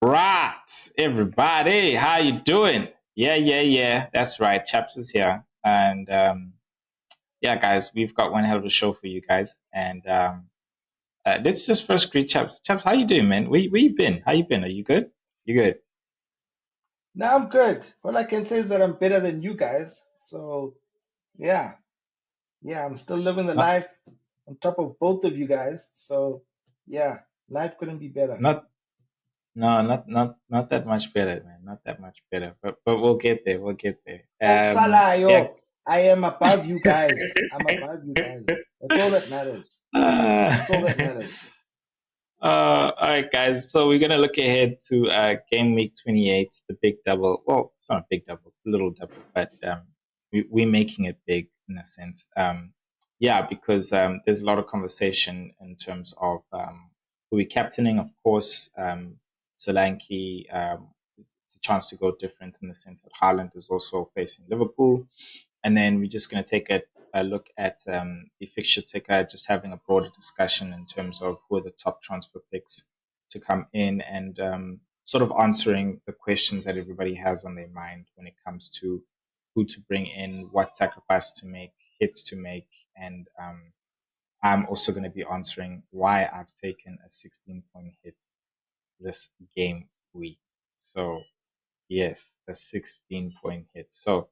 Right, everybody, how you doing? Yeah. That's right. Chaps is here, and yeah, guys, we've got one hell of a show for you guys. And let's just first greet Chaps. Chaps, how you doing, man? Where you been? How you been? Are you good? You good? Now I'm good. All I can say is that I'm better than you guys. So yeah, yeah, I'm still living the Not, life on top of both of you guys. So yeah, life couldn't be better. not, no, not that much better, man. Not that much better. But we'll get there. We'll get there. Yeah. Oksalayo, I am above you guys. I'm above you guys. That's all that matters. That's all that matters. All right, guys. So we're gonna look ahead to game week 28, the big double. Well, it's not a big double; it's a little double, but we're making it big in a sense. Yeah, because there's a lot of conversation in terms of who we're captaining. Of course, Solanke. It's a chance to go different in the sense that Haaland is also facing Liverpool, and then we're just going to take a look at the fixture ticker, just having a broader discussion in terms of who are the top transfer picks to come in and sort of answering the questions that everybody has on their mind when it comes to who to bring in, what sacrifice to make, hits to make, and I'm also going to be answering why I've taken a 16-point hit this game week. So yes, a 16-point hit. So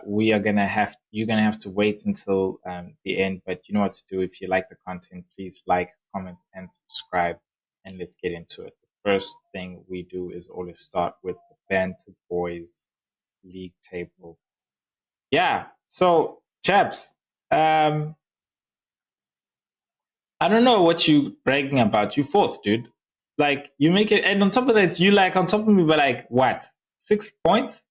we are gonna have you're gonna have to wait until the end, but you know what to do. If you like the content, please like, comment, and subscribe, and let's get into it. The first thing we do is always start with the Banter Boys League table. Yeah. So, chaps, um, I don't know what you bragging about. You fourth, dude. Like you make it, and on top of that, you like on top of me, but like what? 6 points?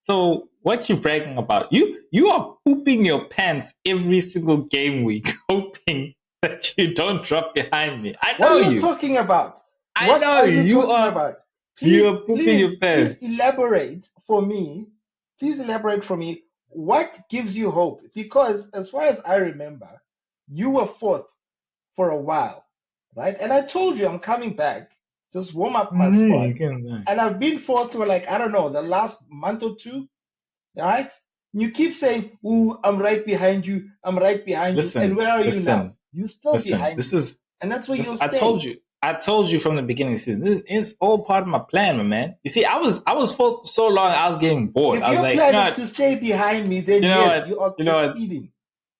So what you bragging about? You are pooping your pants every single game week, hoping that you don't drop behind me. I What know are you you. talking about? I What know are you you talking are. about? You Please, are pooping your please, please pants. elaborate for me. Please elaborate for me. What gives you hope? Because as far as I remember, you were fourth for a while, right? And I told you I'm coming back. Just warm up my spot. You can. And I've been fourth for like, I don't know, the last month or two, right? You keep saying, ooh, I'm right behind you. I'm right behind you. And Listen, where are you now? listen, You're still listen. behind This me. is And that's where this. you'll I told stay. you. I told you from the beginning. See, this is all part of my plan, my man. You see, I was fourth for so long. I was getting bored. If I was your like, you plan know is what? to stay behind me, then You know yes, what? you are You know what? succeeding.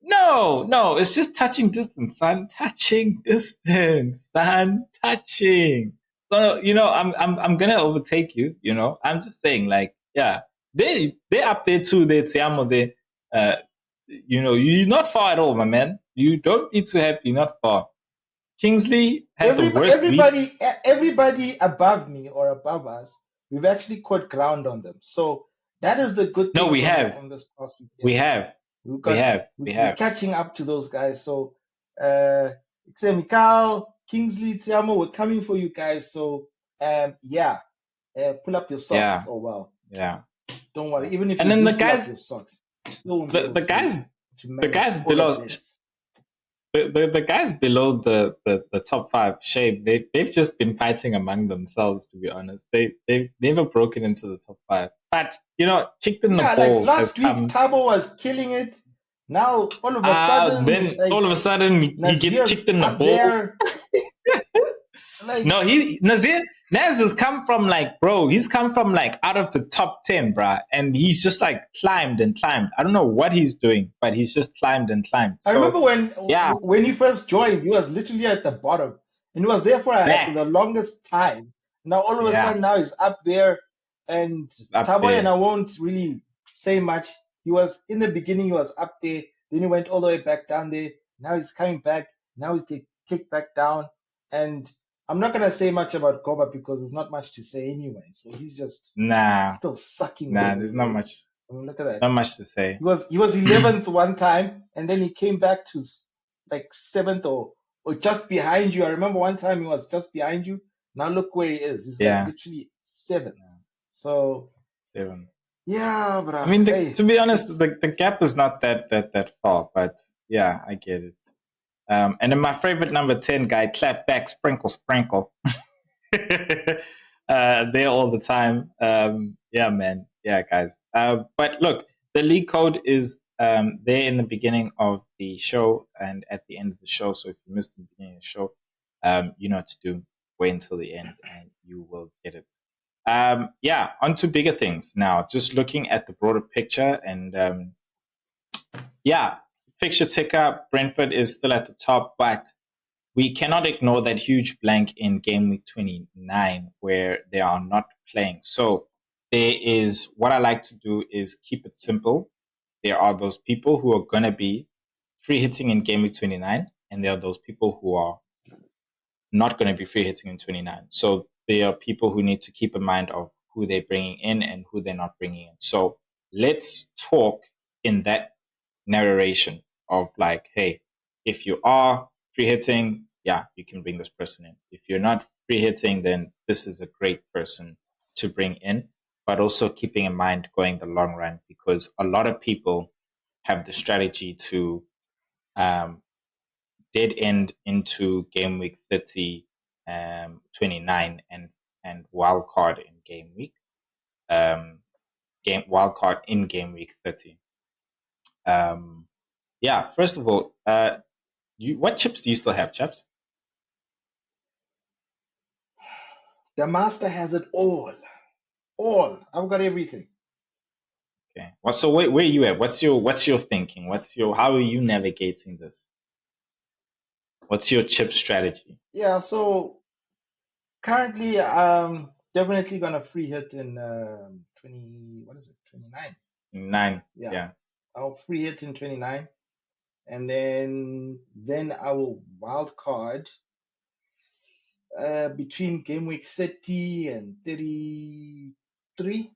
No, it's just touching distance, son. Touching distance, son. Touching. So I'm gonna overtake you. I'm just saying, like, yeah, they're up there too. They Tiamo, they, you're not far at all, my man. You don't need to have. You're not far. Kingsley had the Everybody, worst week. everybody, everybody above me or above us, we've actually caught ground on them. So that is the good No, thing we from have, from this past weekend. we have, We've we got have, we we're have. catching up to those guys. So Mikal, Kingsley, Tiamo, we're coming for you guys. So yeah, pull up your socks. Yeah, Oh well, yeah, don't worry. yeah. Even if And you then do pull up your socks, you still won't be the, able the to guys, to the manage guys all of below. this. The guys below the top five shape, they've just been fighting among themselves, to be honest. They've never broken into the top five. But kicked in the Yeah, like balls has last week, come. Tabo was killing it. Now, all of a sudden, Then all like of a sudden he gets Nazir's kicked in the up ball. there. Like, No, he Naz has come from, like, bro, he's come from like out of the top 10, bruh, and he's just like climbed and climbed. I don't know what he's doing, but he's just climbed and climbed. I remember So yeah, when he first joined, he was literally at the bottom, and he was there for like back. the longest time. Now, all of a Yeah, sudden, now he's up there, and he's up Tabo, and there. I won't really say much. He was in the beginning, he was up there, then he went all the way back down there. Now he's coming back. Now he's kicked back down, and I'm not gonna say much about Goba because there's not much to say anyway. So he's just Nah, still sucking nah, wherever there's he not is. much. I mean, look at that. Not much to say. He was 11th one time, and then he came back to like seventh or just behind you. I remember one time he was just behind you. Now look where he is. He's like Yeah, literally seventh. yeah, So Devon. yeah, I bruh. mean, Hey, to be honest, it's the gap is not that far, but yeah, I get it. And then my favorite number 10 guy, clap back, sprinkle, sprinkle. there all the time. Yeah, man. Yeah, guys. But look, the league code is there in the beginning of the show and at the end of the show. So if you missed the beginning of the show, you know what to do. Wait until the end and you will get it. Yeah, on to bigger things now. Just looking at the broader picture and yeah, fixture ticker, Brentford is still at the top, but we cannot ignore that huge blank in game week 29 where they are not playing. So there is what I like to do is keep it simple. There are those people who are going to be free hitting in game week 29, and there are those people who are not going to be free hitting in 29. So there are people who need to keep in mind of who they're bringing in and who they're not bringing in. So let's talk in that narration of like, hey, if you are free hitting, yeah, you can bring this person in. If you're not free hitting, then this is a great person to bring in, but also keeping in mind going the long run because a lot of people have the strategy to um, dead end into game week 30, 29 and wild card in game week. Game wild card in game week 30. Um, yeah, first of all, what chips do you still have, chaps? The master has it all. All. I've got everything. Okay. Well, so where are you at? What's your thinking? How are you navigating this? What's your chip strategy? Yeah, so currently definitely gonna free hit in 20, what is it? 29. Nine. Yeah. Yeah. I'll free hit in 29. And then I will wild card between game week 30 and 33.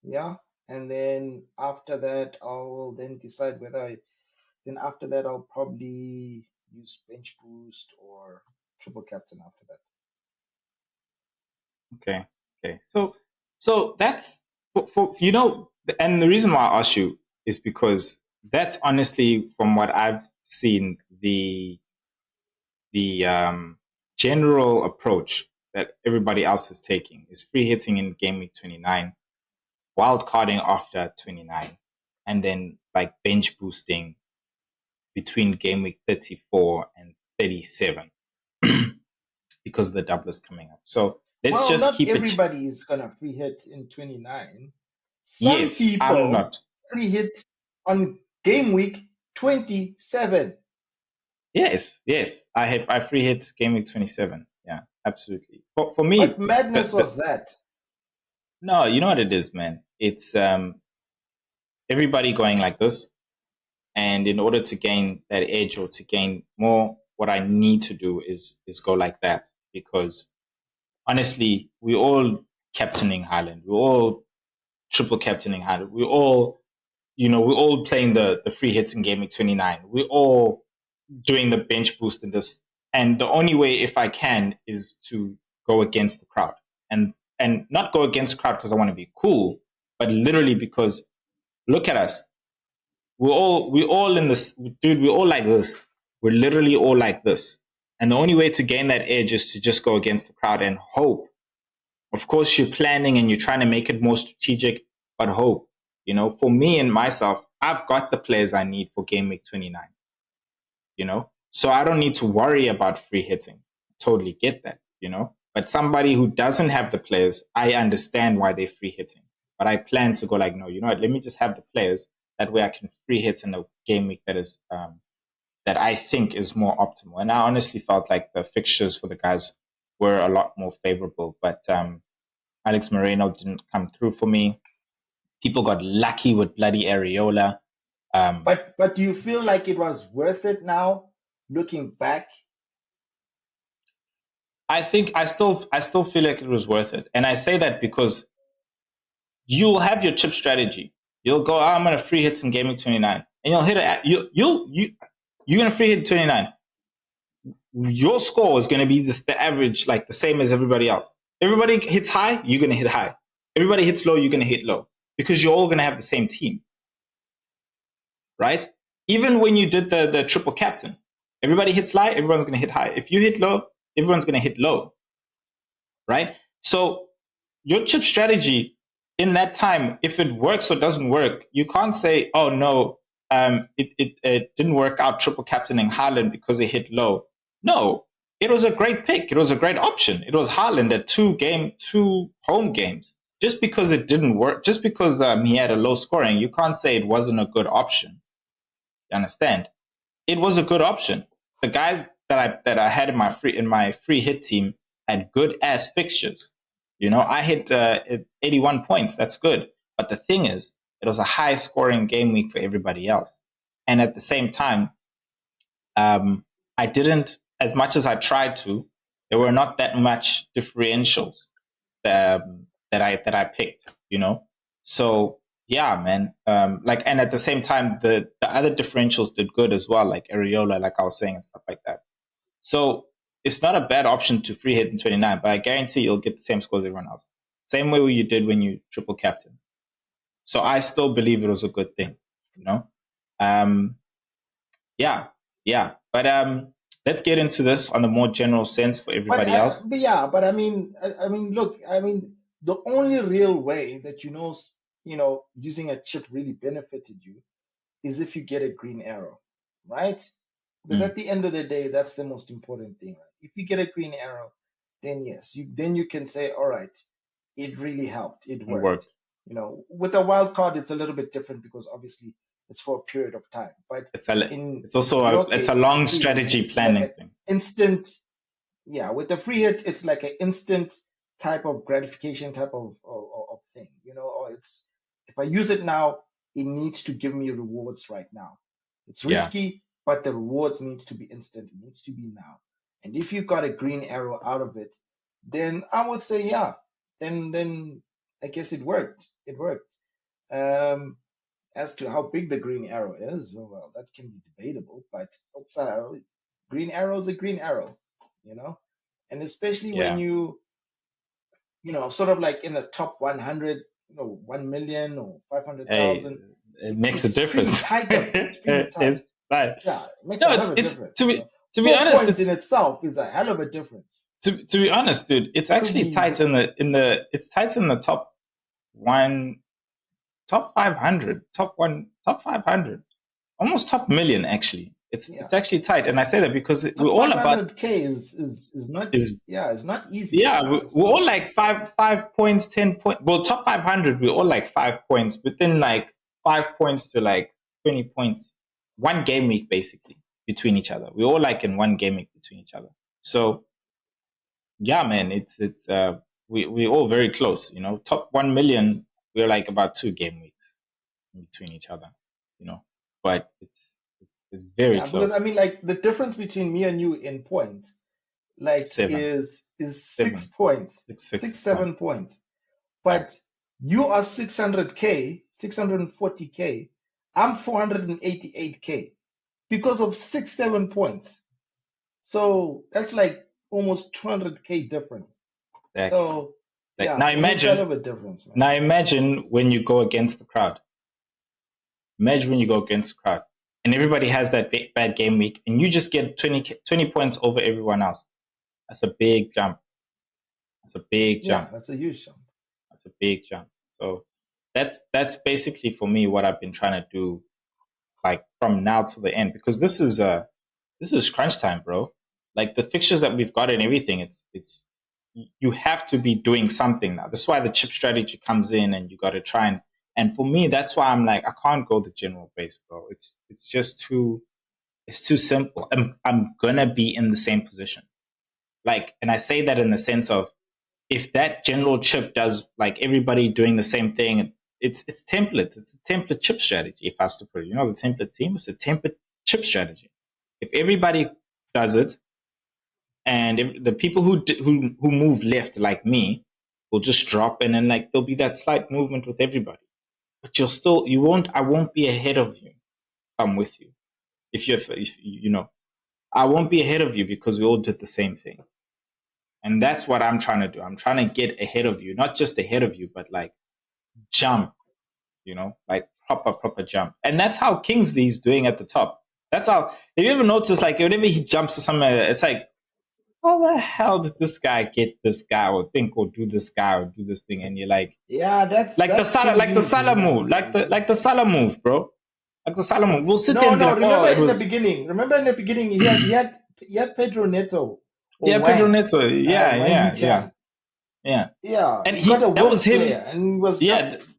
Yeah. And then after that, I will then decide whether then after that, I'll probably use bench boost or triple captain after that. Okay. Okay. So that's for and the reason why I asked you is because that's honestly from what I've seen the general approach that everybody else is taking is free hitting in game week 29, wild carding after 29, and then like bench boosting between game week 34 and 37 because the double is coming up. So let's Well, just not keep it. everybody is gonna free hit in 29. Some Yes, I'm people not. free hit on game week 27. Yes, yes. I free hit game week 27. Yeah, absolutely. For What me, madness was that? no, you know what it is, man. It's everybody going like this, and in order to gain that edge or to gain more, what I need to do is go like that because honestly, we all captaining Highland. We're all triple captaining Highland. We're all playing the free hits in game week 29. We're all doing the bench boost in this. And the only way, if I can, is to go against the crowd. And not go against the crowd because I want to be cool, but literally because look at us. We're all in this, dude. We're all like this. We're literally all like this. And the only way to gain that edge is to just go against the crowd and hope. Of course, you're planning and you're trying to make it more strategic, but hope. For me and myself, I've got the players I need for game week 29. So I don't need to worry about free hitting. Totally get that. But somebody who doesn't have the players, I understand why they're free hitting. But I plan to go like, no, you know what? Let me just have the players. That way I can free hit in a game week that I think is more optimal. And I honestly felt like the fixtures for the guys were a lot more favorable. But Alex Moreno didn't come through for me. People got lucky with bloody Areola. But do you feel like it was worth it now, looking back? I think I still feel like it was worth it, and I say that because you'll have your chip strategy. You'll go, I'm gonna free hit some gaming 29, and you'll hit it. You're gonna free hit 29. Your score is gonna be the average, like the same as everybody else. Everybody hits high, you're gonna hit high. Everybody hits low, you're gonna hit low because you're all gonna have the same team, right? Even when you did the triple captain, everybody hits high, everyone's gonna hit high. If you hit low, everyone's gonna hit low, right? So your chip strategy in that time, if it works or doesn't work, you can't say, oh no, it didn't work out triple captaining Haaland because it hit low. No, it was a great pick. It was a great option. It was Haaland at two home games. Just because it didn't work, just because he had a low scoring, you can't say it wasn't a good option. You understand? It was a good option. The guys that I had in my free hit team had good ass fixtures. You know, I hit 81 points. That's good. But the thing is, it was a high scoring game week for everybody else. And at the same time, I didn't, as much as I tried to, there were not that much differentials that I picked. You know, so yeah, man. Like, and at the same time, the other differentials did good as well, like Areola, like I was saying, and stuff like that. So it's not a bad option to free hit in 29, but I guarantee you'll get the same scores as everyone else. Same way you did when you triple captain. So I still believe it was a good thing, you know? Um, yeah, yeah. But let's get into this on a more general sense for everybody else. But yeah, but I mean, look, I mean, the only real way that using a chip really benefited you is if you get a green arrow, right? Because Mm, at the end of the day, that's the most important thing, right? If you get a green arrow, then yes, you can say, all right, it really helped, it it worked. worked. With a wild card, it's a little bit different because obviously it's for a period of time. But in It's also your it's a case, with the long free hit, strategy it's like planning an thing. instant. Yeah, with the free hit, it's like an instant type of gratification type of thing, or it's if I use it now, it needs to give me rewards right now. It's Yeah, risky, but the rewards needs to be instant. It needs to be now. And if you got a green arrow out of it, then I would say, yeah, then I guess it worked. It worked. Um, as to how big the green arrow is, well, that can be debatable, but also, green arrow is a green arrow, you know? And especially when yeah. sort of like in the top 100, 1 million or Hey, 500,000, it makes a it's pretty difference. tight up there. It's pretty tight. It's like Yeah, it makes no, a hell of a it's difference, to you be know? to be Four honest, points in it's itself is a hell of a difference. to be honest, dude. It's Could actually be, tight it's tight in the one top 500, top 500, almost top million actually. yeah, It's actually tight, and I say that because we're top all about 500K is not, is yeah, it's not easy. yeah, It's we're all not. like 5 points, 10 points. Well, top 500, we're all like 5 points, within like 5 points to like 20 points, one game week basically between each other. We're all like in one game week between each other. So yeah, man, we're all very close. You know, top 1 million, we're like about 2 game weeks in between each other. You know, but it's very Yeah, because I close. mean, like the difference between me and you in points, like Seven, is 7, 6 points, six 6, 7 points. points. Facts. But you are 600K, 640K. I'm 488K because of 6, 7 points. So that's like almost 200K difference. Exactly. So Like yeah, it makes a hell of a difference, man. now imagine when you go against the crowd. Imagine when you go against the crowd and everybody has that bad game week and you just get 20 points over everyone else. That's a big jump. That's a big Yeah, jump. that's a huge jump. That's a big jump. So that's basically for me what I've been trying to do, like from now to the end, because this is crunch time, bro. Like the fixtures that we've got and everything, it's you have to be doing something now. That's why the chip strategy comes in, and you got to try and for me, that's why I'm like I can't go the general base, bro. It's just too simple. I'm gonna be in the same position, like, and I say that in the sense of if that general chip does like everybody doing the same thing, it's template. It's a template chip strategy. If I was to put it, the template team, it's a template chip strategy. If everybody does it, and if the people who move left like me will just drop, and then like there'll be that slight movement with everybody, but you won't. I won't be ahead of you. I'm with you. If I won't be ahead of you because we all did the same thing. And that's what I'm trying to do. I'm trying to get ahead of you, not just ahead of you, but like jump, like proper jump. And that's how Kingsley's doing at the top. That's how, have you ever noticed, like, whenever he jumps to somewhere, it's like how the hell did this guy get this guy or think or do this guy or do this thing? And you're Yeah, that's like the Kingsley's Salah move, like the Salah move, bro. Like the Salah move. We'll sit there no, and be no. like, oh, Remember it in the was beginning. Remember in the beginning, he had Pedro Neto or yeah, Pedro Wang, Neto. Yeah, Wang yeah, yeah, Hee-chan. yeah. Yeah, And he got a that was world him. player, and he was Yeah, just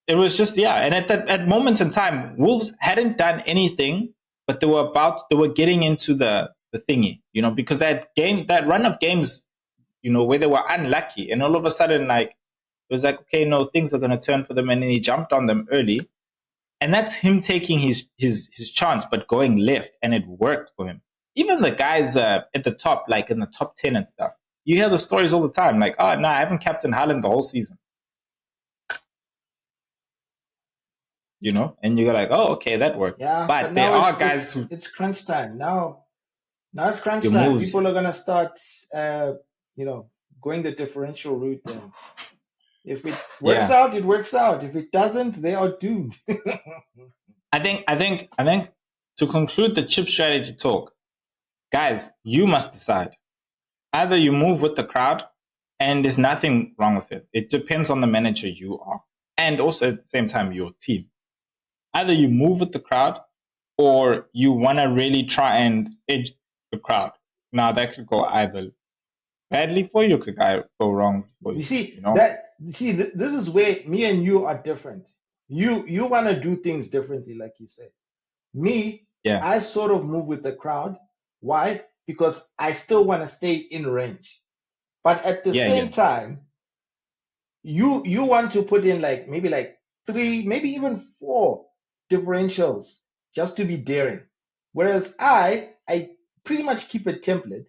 it was just yeah. And at moments in time, Wolves hadn't done anything, but they were getting into the thingy, because that run of games, where they were unlucky, and all of a sudden, like it was like, okay, no, things are gonna turn for them, and then he jumped on them early, and that's him taking his chance, but going left, and it worked for him. Even the guys at the top, like in the top 10 and stuff, you hear the stories all the time, like, oh no, I haven't captained Haaland the whole season, and you go like, oh, okay, that worked. yeah. But But there now are it's guys it's who it's crunch time now. Now it's crunch your time. moves, People are gonna start, uh, you know, going the differential route, and if it works yeah. out, it works out. If it doesn't, they are doomed. I think to conclude the chip strategy talk, guys, you must decide. Either you move with the crowd, and there's nothing wrong with it. It depends on the manager you are, and also at the same time your team. Either you move with the crowd, or you want to really try and edge the crowd. Now that could go either badly for you, could go wrong for You you. see this is where me and you are different. You want to do things differently, like you said. Me, Yeah, I sort of move with the crowd. Why? Because I still want to stay in range. But at the yeah, same yeah, time, you want to put in like maybe like three, maybe even four differentials just to be daring. Whereas I pretty much keep a template.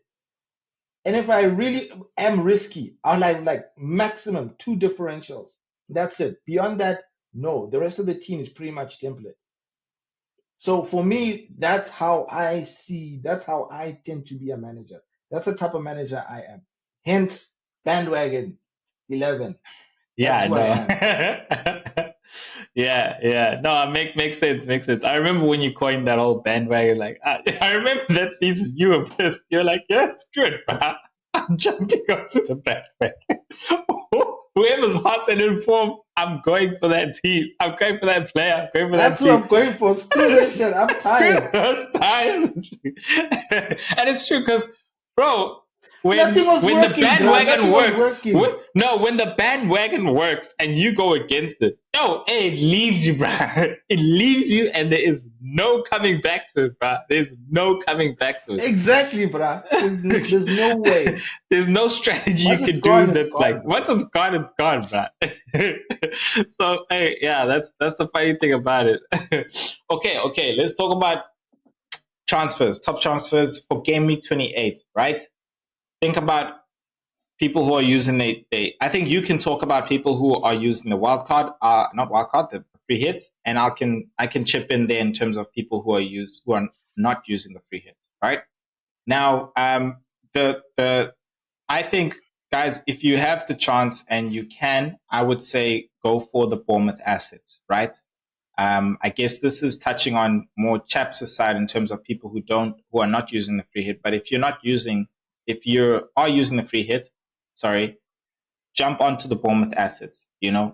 And if I really am risky, I'll have like maximum two differentials. That's it. Beyond that, no. The rest of the team is pretty much template. So for me, that's how I tend to be a manager. That's the type of manager I am. Hence, bandwagon 11. That's yeah. who I No, am. yeah, yeah. No, makes sense. Makes sense. I remember when you coined that whole bandwagon. Like, I remember that season. You were pissed. You're like, yes, good, bro. I'm jumping onto the bandwagon. Whoever's hot and informed, I'm going for that team. I'm going for that player. I'm going for that That's who team. I'm going for. Screw this shit. I'm Screw tired. those times. And it's true because, bro, Nothing was when the working, bro. bandwagon Nothing was works, working. when the bandwagon works and you go against it, it leaves you, bro. It leaves you, and there is no coming back to it, bro. There's no coming back to Exactly, bro. There's no way. there's no strategy you Once it's can do gone, it's that's like gone. once it's gone, bro. So hey, yeah, that's the funny thing about it. Okay, let's talk about transfers, top transfers for game week 28, right? Think about people who are using I think you can talk about people who are using the wild card, not wild card, the free hits, and I can chip in there in terms of people who are not using the free hit, right? Now, the I think, guys, if you have the chance and you can, I would say go for the Bournemouth assets, right? I guess this is touching on more chaps' side in terms of people who are not using the free hit. But if you are using the free hit, sorry, jump onto the Bournemouth assets,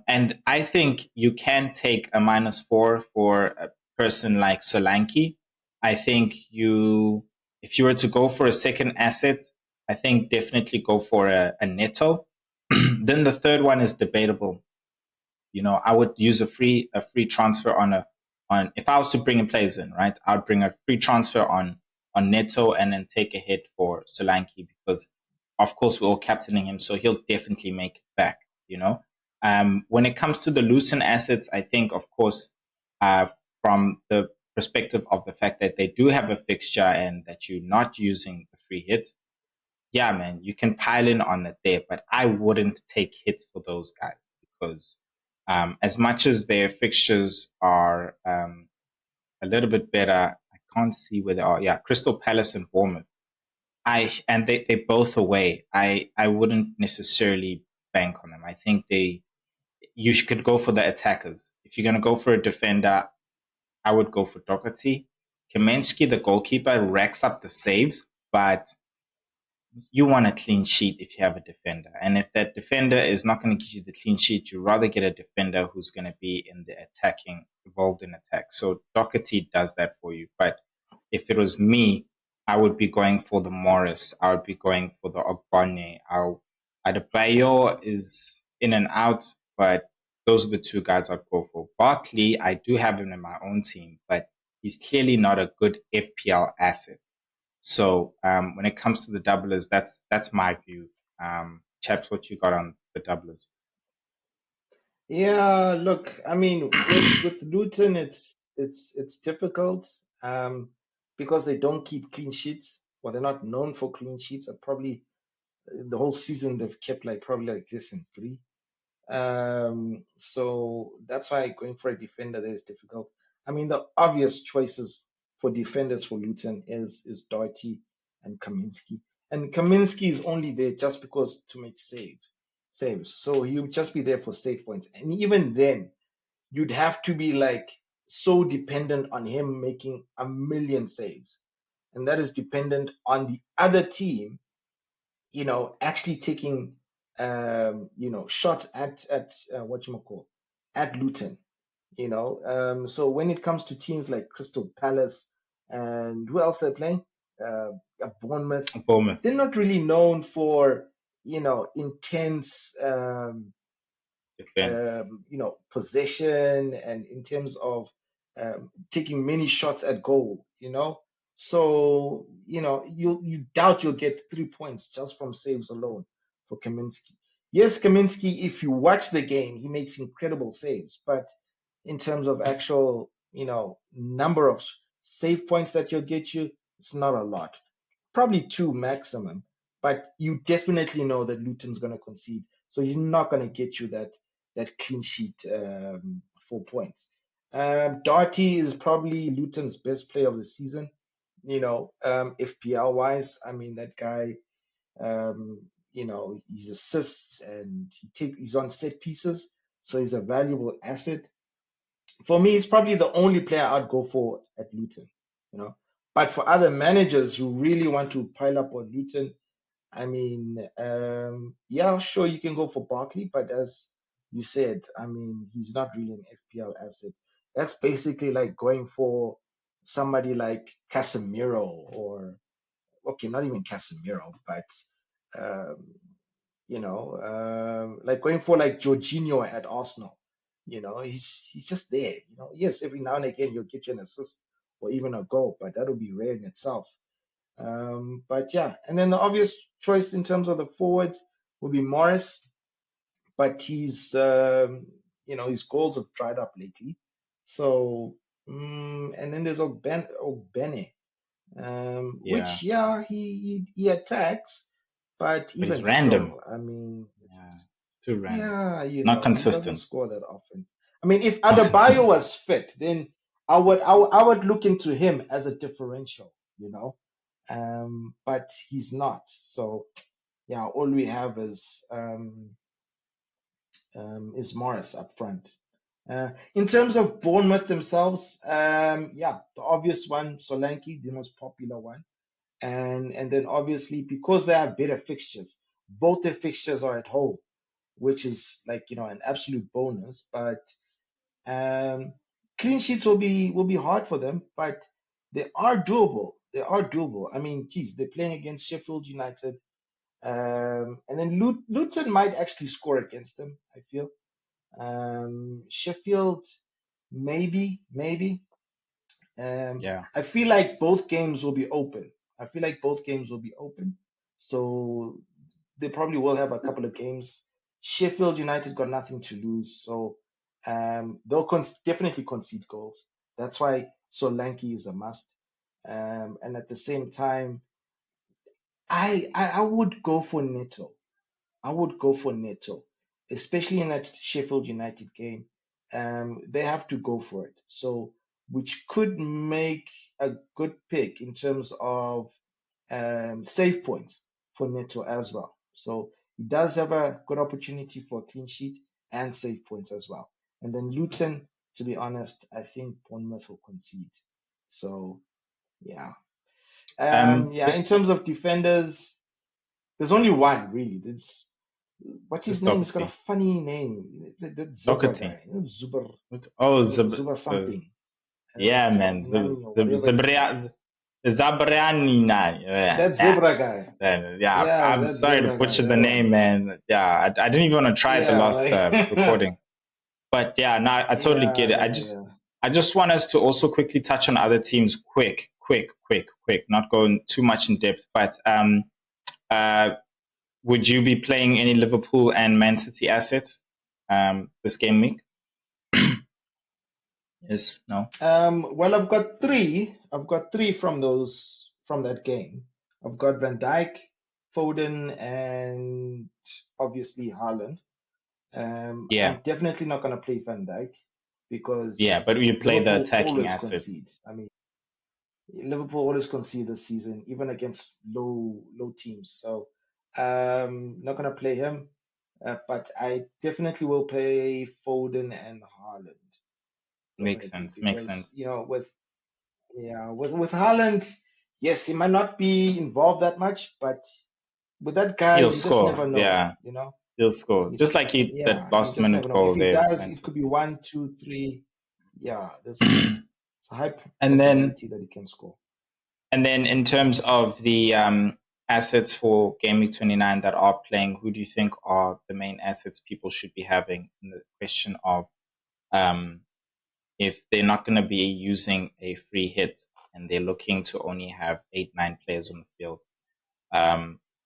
And I think you can take a -4 for a person like Solanke. I think if you were to go for a second asset, I think definitely go for a Neto. Then the third one is debatable. I would use a free transfer on if I was to bring in players in, right? I'd bring a free transfer on Neto and then take a hit for Solanke because of course we're all captaining him, so he'll definitely make it back. When it comes to the loosened assets, I think of course from the perspective of the fact that they do have a fixture and that you're not using the free hit, yeah, man, you can pile in on it there, but I wouldn't take hits for those guys because as much as their fixtures are a little bit better, I can't see where they are. Yeah, Crystal Palace and Bournemouth. They're both away. I wouldn't necessarily bank on them. I think you could go for the attackers. If you're gonna go for a defender, I would go for Doherty. Kamensky, the goalkeeper, racks up the saves, but you want a clean sheet if you have a defender. And if that defender is not going to give you the clean sheet, you'd rather get a defender who's going to be in the attacking, involved in attack. So Doherty does that for you. But if it was me, I would be going for the Morris. I would be going for the Ogbonne. Adebayo is in and out, but those are the two guys I'd go for. Barkley, I do have him in my own team, but he's clearly not a good FPL asset. So when it comes to the doublers, that's my view. Chaps, what you got on the doublers? Yeah, look, I mean, with Luton, it's difficult because they don't keep clean sheets, or they're not known for clean sheets. Probably the whole season they've kept like probably like this in three. So that's why going for a defender there is difficult. I mean, the obvious choices for defenders for Luton is Doherty and Kaminsky. And Kaminsky is only there just because to make saves. So he would just be there for save points. And even then, you'd have to be like so dependent on him making a million saves. And that is dependent on the other team, actually taking shots at what you call at Luton. So when it comes to teams like Crystal Palace and who else they're playing, Bournemouth, Bournemouth. they're not really known for intense Defense. possession and in terms of taking many shots at goal. So, you doubt you'll get 3 points just from saves alone for Kaminsky. Yes, Kaminsky, if you watch the game, he makes incredible saves, but in terms of actual, number of save points that he'll get you, it's not a lot, probably two maximum, but you definitely know that Luton's going to concede. So he's not going to get you that clean sheet 4 points. Doherty is probably Luton's best player of the season, FPL wise. I mean, that guy, his assists and he's on set pieces, so he's a valuable asset. For me, he's probably the only player I'd go for at Luton, you know. But for other managers who really want to pile up on Luton, I mean, yeah, sure, you can go for Barkley, but as you said, I mean, he's not really an FPL asset. That's basically like going for somebody like Casemiro or, okay, not even Casemiro, but um, like going for like Jorginho at Arsenal. He's just there. Yes, every now and again you'll get you an assist or even a goal, but that'll be rare in itself. But yeah, and then the obvious choice in terms of the forwards would be Morris, but his goals have dried up lately. So, and then there's Ogbene, Yeah, which yeah, he attacks, but but he's even random. still, I mean, Yeah, it's too random. yeah, Not he doesn't consistent. score that often. I mean, if Not Adebayo consistent. was fit, then I would look into him as a differential, but he's not. So yeah, all we have is Morris up front. In terms of Bournemouth themselves, yeah, the obvious one, Solanke, the most popular one, and then obviously because they have better fixtures, both their fixtures are at home, which is like an absolute bonus. But um, clean sheets will be hard for them, but they are doable. They are doable. I mean, geez, they're playing against Sheffield United, and then Luton might actually score against them. I feel Sheffield, maybe. Yeah. I feel like both games will be open. I feel like both games will be open. So they probably will have a couple of games. Sheffield United got nothing to lose, so they'll definitely concede goals. That's why Solanke is a must. And at the same time, I would go for Neto. I would go for Neto, especially in that Sheffield United game. They have to go for it. So, which could make a good pick in terms of save points for Neto as well. So he does have a good opportunity for a clean sheet and save points as well. And then Luton, to be honest, I think Bournemouth will concede. So yeah. Um. Yeah, in terms of defenders. There's only one really. What's his Just name? He's got a Doherty. funny name. That zebra Doherty. guy. Zuber, Oh, Zuber uh, something. yeah, man. Nani or whatever his name is. Zabrianina. Yeah, That zebra guy. yeah. Yeah, I'm that sorry to zebra guy. butcher the That one. name, man. Yeah, I didn't even want to try at the Yeah, last like recording. But yeah, no, I totally yeah, get it. yeah, yeah. I just want us to also quickly touch on other teams, quick. Not going too much in depth, but uh, would you be playing any Liverpool and Man City assets this game week? Yes, no, Well, I've got three. I've got three from that game. I've got Van Dijk, Foden, and obviously Haaland. yeah, I'm definitely not going to play Van Dijk yeah, because but you play the Liverpool attacking always assets. concedes. I mean, Liverpool always concede this season, even against low teams. So, not going to play him. But I definitely will play Foden and Haaland Makes dominantly sense. Makes because sense. with Haaland, yes, he might not be involved that much, but with that guy, He'll you just score. never know, Yeah, he'll score. Just like he that Yeah, you last just never minute know. If goal he there with does, Man it could be City. 1, 2, 3. Yeah, there's it's a high And then possibility that he can score. in terms of the assets for Game Week 29 that are playing, who do you think are the main assets people should be having? In the question of um, if they're not going to be using a free hit and they're looking to only have 8, 9 players on the field.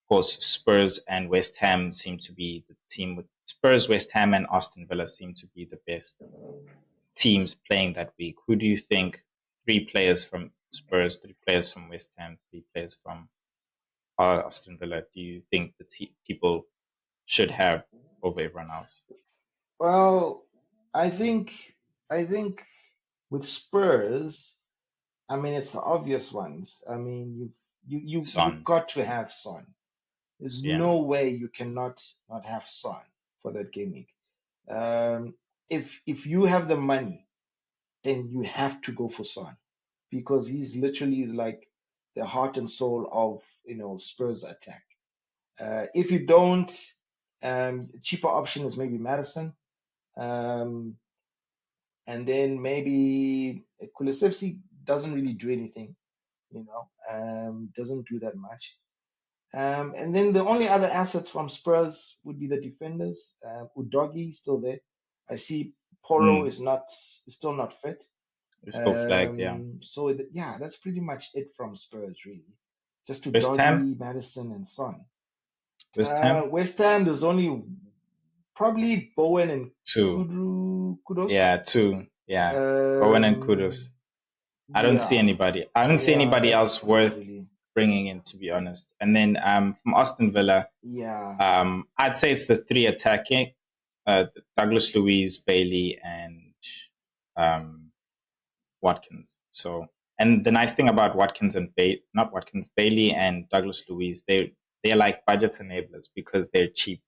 Of course, Spurs and West Ham seem to be the team with Spurs, West Ham, and Aston Villa seem to be the best teams playing that week. Who do you think? 3 players from Spurs, 3 players from West Ham, 3 players from Aston Villa. Do you think the people should have over everyone else? Well, I think with Spurs, I mean it's the obvious ones. I mean you've Son, got to have Son. There's yeah, no way you cannot not have Son for that game week. Um, if you have the money, then you have to go for Son because he's literally like the heart and soul of Spurs attack. If you don't, cheaper option is maybe Madison, um, and then maybe Kulisevsky doesn't really do anything, doesn't do that much. And then the only other assets from Spurs would be the defenders. Udogi still there. I see Poro mm, is still not fit. it's still flagged. Yeah, So yeah, that's pretty much it from Spurs really. Just to West Ham, Doggy, Madison, and Son. West Ham, West Ham, there's only probably Bowen and 2. Kudos. Yeah, 2. Yeah, Bowen and Um, Kudos. I don't see yeah, anybody. I don't see yeah, anybody that's else it worth really. bringing in, to be honest. And then from Aston Villa, Yeah, I'd say it's the 3 attacking: Douglas Luiz, Bailey, and um, Watkins. So, and the nice thing about Watkins and not Watkins, Bailey and Douglas Luiz, they're like budget enablers because they're cheap.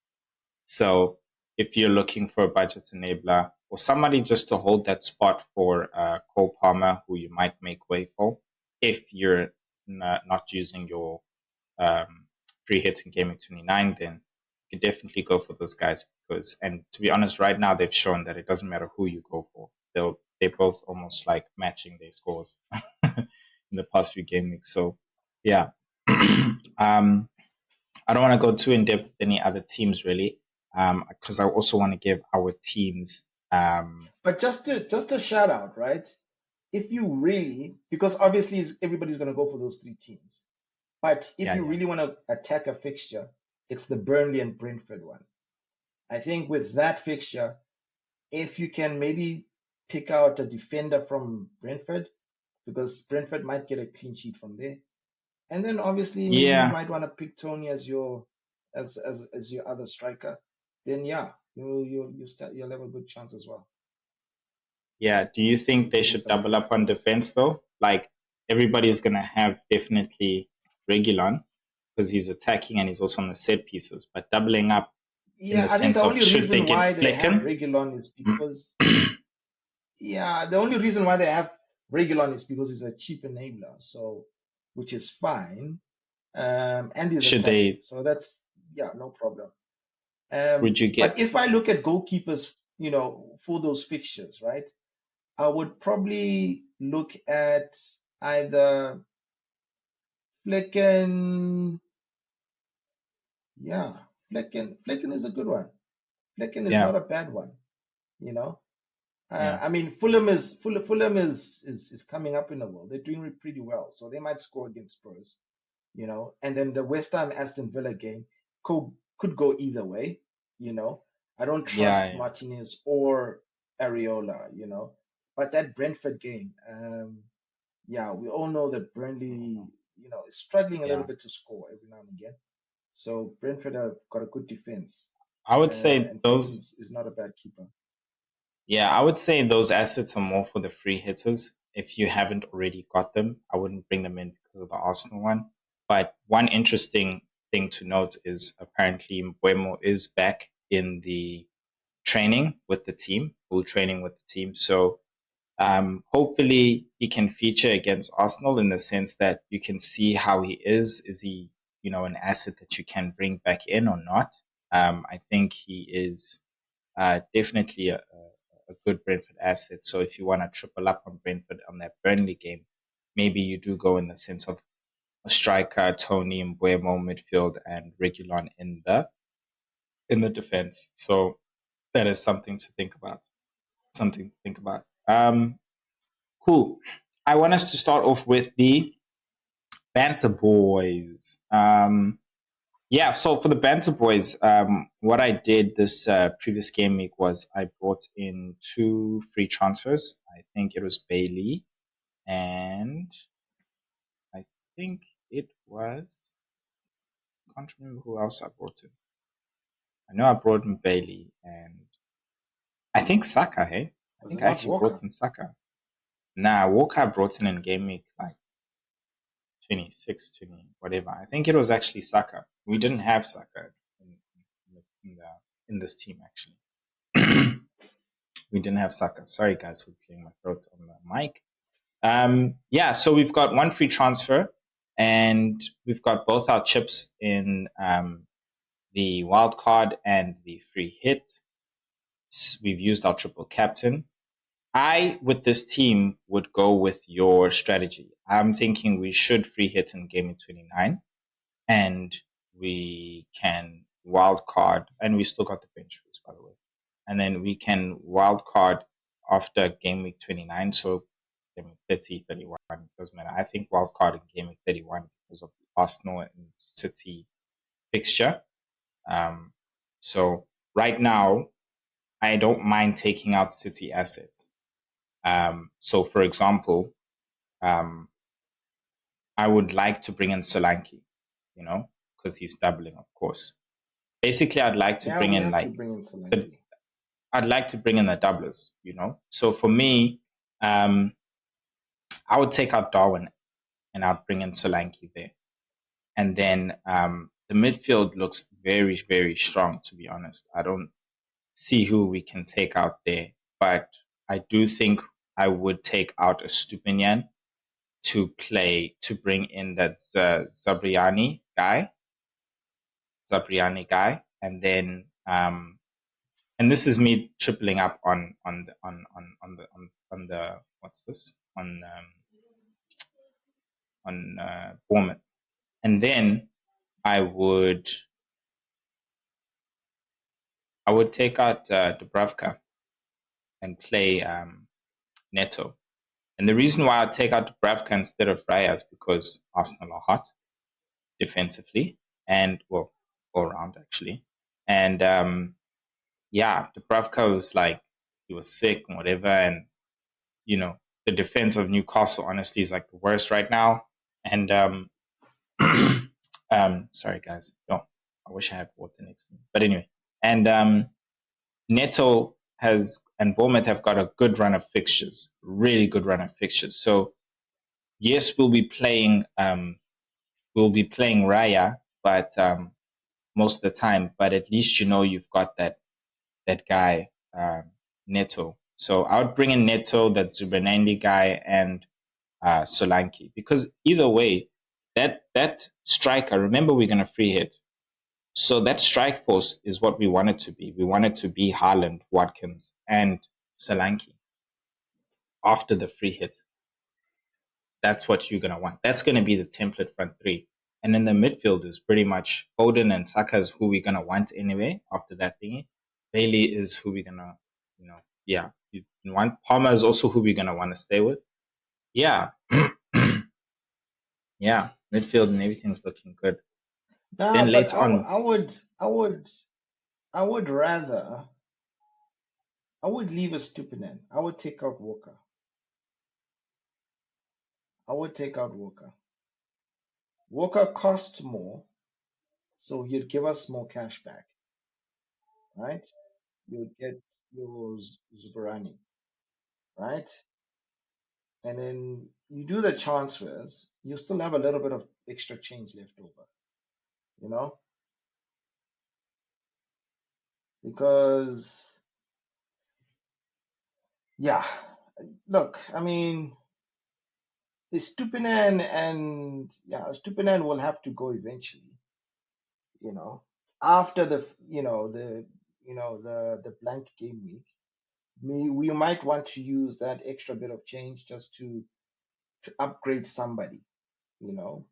So, if you're looking for a budget enabler or somebody just to hold that spot for Cole Palmer, who you might make way for, if you're not using your free hits in Gaming 29, then you can definitely go for those guys because, and to be honest, right now they've shown that it doesn't matter who you go for. They're both almost like matching their scores in the past few game weeks. So, yeah. I don't want to go too in depth with any other teams really, because I also want to give our teams. but just a shout out, right? If you really, because obviously everybody's going to go for those three teams, but if Yeah, you yeah, really want to attack a fixture, it's the Burnley and Brentford one. I think with that fixture, if you can maybe pick out a defender from Brentford, because Brentford might get a clean sheet from there, and then obviously maybe you yeah, might want to pick Tony as your other striker. Then yeah, you'll have a good chance as well yeah. Do you think they against should the double likes up of on us. defense though? Like everybody's gonna have definitely Regulon because he's attacking and he's also on the set pieces, but doubling up in Yeah, the I think sense the of only should they reason get why they have Flecken? Regulon is because yeah, the only reason why they have Regulon is because it's a cheap enabler, so which is fine. and he's Should attacking. they? So that's, yeah, no problem. Would you But get? if I look at goalkeepers, for those fixtures, right, I would probably look at either Flecken. Yeah, Flecken is a good one. Flecken is Yeah, not a bad one, you know. yeah, I mean, Fulham is coming up in the world. They're doing pretty well, so they might score against Spurs, And then the West Ham Aston Villa game could go either way, you know. I don't yeah, trust yeah, Martinez or Areola, But that Brentford game, yeah, we all know that Burnley, is struggling a little yeah. bit to score every now and again. So Brentford have got a good defense, I would say and Flecken those. is not a bad keeper. Yeah, I would say those assets are more for the free hitters. If you haven't already got them, I wouldn't bring them in because of the Arsenal one. But one interesting thing to note is apparently Mbuemo is back in the training with the team, full training with the team. So hopefully he can feature against Arsenal in the sense that you can see how he is. Is he, an asset that you can bring back in or not? I think he is definitely a good Brentford asset. So if you want to triple up on Brentford on that Burnley game, maybe you do go in the sense of a striker, Tony Mbuemo midfield, and Regulon in the defense. So that is something to think about. Something to think about. Cool. I want us to start off with the Banter Boys. Yeah, so for the Banter Boys, what I did this previous game week was I brought in two free transfers. I think it was Bailey and I think it was, I can't remember who else I brought in. I know I brought in Bailey and I think Saka, hey? I Was it think I not actually brought Walker? in Saka. Nah, Walker I brought in game week like 26, 20, whatever. I think it was actually Saka. We didn't have Saka in this team actually. We didn't have Saka. Sorry guys for clearing my throat on the mic. Yeah, so we've got one free transfer and we've got both our chips in the wild card and the free hit. We've used our triple captain. I, with this team, would go with your strategy. I'm thinking we should free hit in game 29 and we can wild card, and we still got the bench boost, by the way. And then we can wild card after game week 29. So game week 30, 31, doesn't matter. I think wild card in game week 31 because of the Arsenal and City fixture. Um, so right now, I don't mind taking out City assets. So for example, um, I would like to bring in Solanke, because he's doubling, of course. Basically, I'd like to Yeah, bring we in have to like bring in the Solanke. I'd like to bring in the doublers. So for me, um, I would take out Darwin and I'd bring in Solanke there. And then the midfield looks very, very strong, to be honest. I don't see who we can take out there, but I do think I would take out a Stupinian to bring in that Zabriani guy, and then and this is me tripling up on the what's this on Bournemouth, and then I would I would take out Dubravka and play Neto. And the reason why I take out Dubravka instead of Raya is because Arsenal are hot defensively and well all around actually, and yeah, Dubravka was like he was sick and whatever, and the defense of Newcastle honestly is like the worst right now. And sorry guys, no, I wish I had water next to me. But anyway, and Neto has and Bournemouth have got a good run of fixtures, really good run of fixtures. So yes, we'll be playing Raya, but most of the time, but at least you've got that guy Neto. So I would bring in Neto, that Zubanandi guy, and Solanke, because either way, that striker, remember we're going to free hit. So that strike force is what we want it to be. We want it to be Haaland, Watkins, and Solanke after the free hit. That's what you're going to want. That's going to be the template front three. And then the midfield is pretty much Foden and Saka is who we're going to want anyway after that thingy. Bailey is who we're going to, yeah. You want Palmer is also who we're going to want to stay with. Yeah. Yeah. Midfield and everything's looking good. Nah, Then but later on, I would rather, I would leave a Stupinan. I would take out Walker. I would take out Walker. Walker costs more, so you'd give us more cash back, right? You'd get your Zubarani, right? And then you do the transfers, you still have a little bit of extra change left over, you know? Because, yeah, look, I mean, the Stupinan will have to go eventually, you know, after the blank game week. We might want to use that extra bit of change just to upgrade somebody, you know,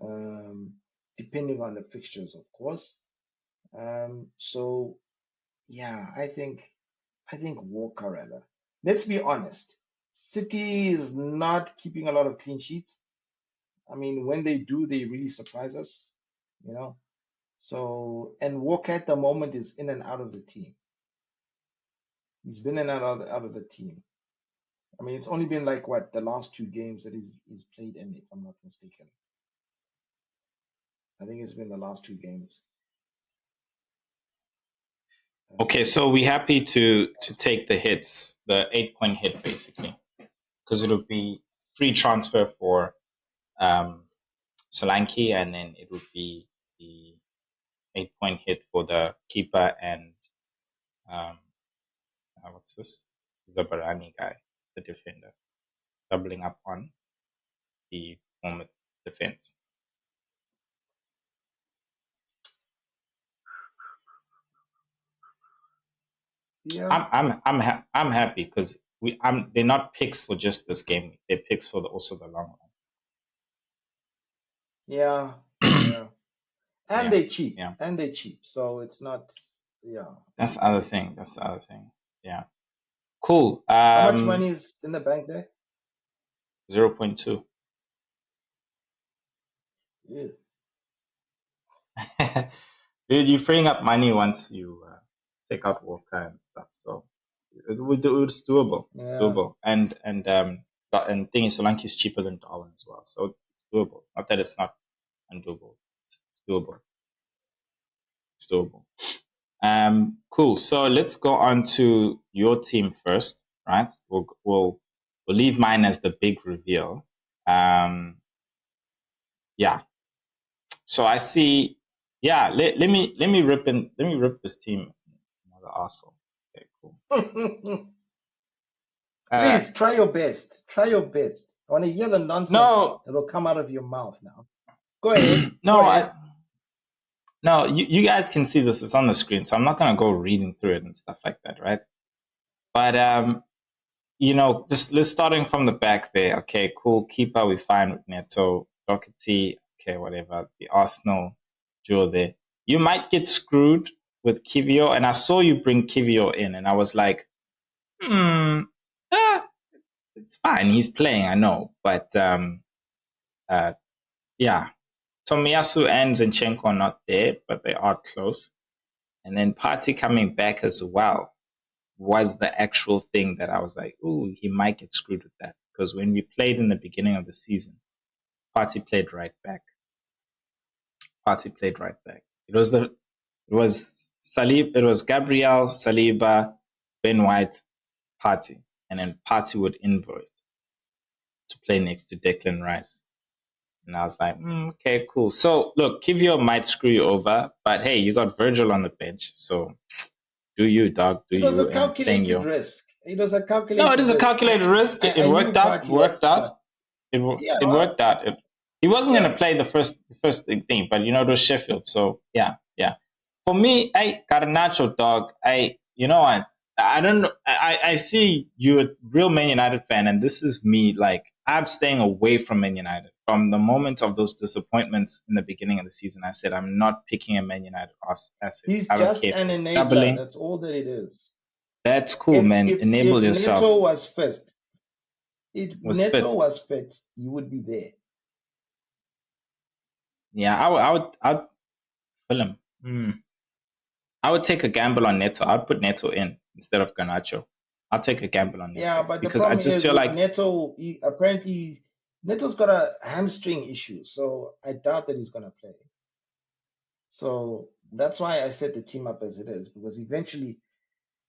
um, depending on the fixtures, of course. So yeah, I think Walker rather. Let's be honest. City is not keeping a lot of clean sheets. I mean, when they do, they really surprise us, you know. So, and Walker at the moment is in and out of the team. He's been in and out of the team. I mean, it's only been like what the last two games that he's played in, if I'm not mistaken. I think it's been the last two games. okay, so we're happy to take the hits, the 8-point hit basically, because it'll be free transfer for Solanke, and then it would be the 8-point hit for the keeper and um, what's this? Zabarani guy, the defender, doubling up on the former defense. Yeah, I'm happy because they're not picks for just this game. They're picks for also the long yeah, run. yeah. And Yeah, they cheap, yeah. and they cheap. So it's not, yeah, That's the and other they cheap. thing. That's the other thing. Yeah. Cool. How much money is in the bank there? 0.2. Yeah. Dude, you're freeing up money once you take out Walker and stuff. So it's doable. It's Yeah. doable. And thing is, Solanke is cheaper than Darwin as well. So it's doable. Not that it's not undoable. It's doable. It's doable. Cool. So let's go on to your team first, right? We'll leave mine as the big reveal. Yeah. So I see. Yeah. Let me rip this team another asshole. Okay. Cool. Uh, Please try your best. Try your best. I want to hear the nonsense no, that will come out of your mouth now. Go ahead. Go no, ahead. no. You guys can see this. It's on the screen, so I'm not gonna go reading through it and stuff like that, right? But just let's starting from the back there. Okay, cool. Keeper, we fine with Neto. Doherty, okay, whatever. The Arsenal duo there. You might get screwed with Kivio, and I saw you bring Kivio in, and I was like, ah, it's fine. He's playing, I know, but uh, yeah. Tomiyasu and Zinchenko are not there, but they are close. And then Party coming back as well was the actual thing that I was like, ooh, he might get screwed with that. Because when we played in the beginning of the season, Party played right back. Party played right back. It was Gabriel, Saliba, Ben White, Party. And then Party would invert to play next to Declan Rice. And I was like, okay, cool. So look, Kivio might screw you over, but hey, you got Virgil on the bench. So do you, dog, do It was you, a and playing calculated you. risk. It was a No, it calculated is a risk. calculated risk. I It knew worked out. Party was Worked out. but yeah, It worked out. He wasn't Yeah. going to play the first thing, but it was Sheffield. So yeah, yeah. For me, I Garnacho dog. You know what? I don't know. I see you a real Man United fan, and this is me. Like I'm staying away from Man United from the moment of those disappointments in the beginning of the season. I said I'm not picking a Man United asset. He's I don't just care if an they're enabler. doubling. That's all that it is. That's cool, If man. if Enable if yourself. Neto was first, if Was Neto fit. was fit, he would be there. Yeah, I would fill him. I would take a gamble on Neto. I'd put Neto in instead of Garnacho. I'll take a gamble on Yeah, Neto but the because I problem just is feel with like Neto, apparently Neto's got a hamstring issue, so I doubt that he's gonna play. So that's why I set the team up as it is, because eventually,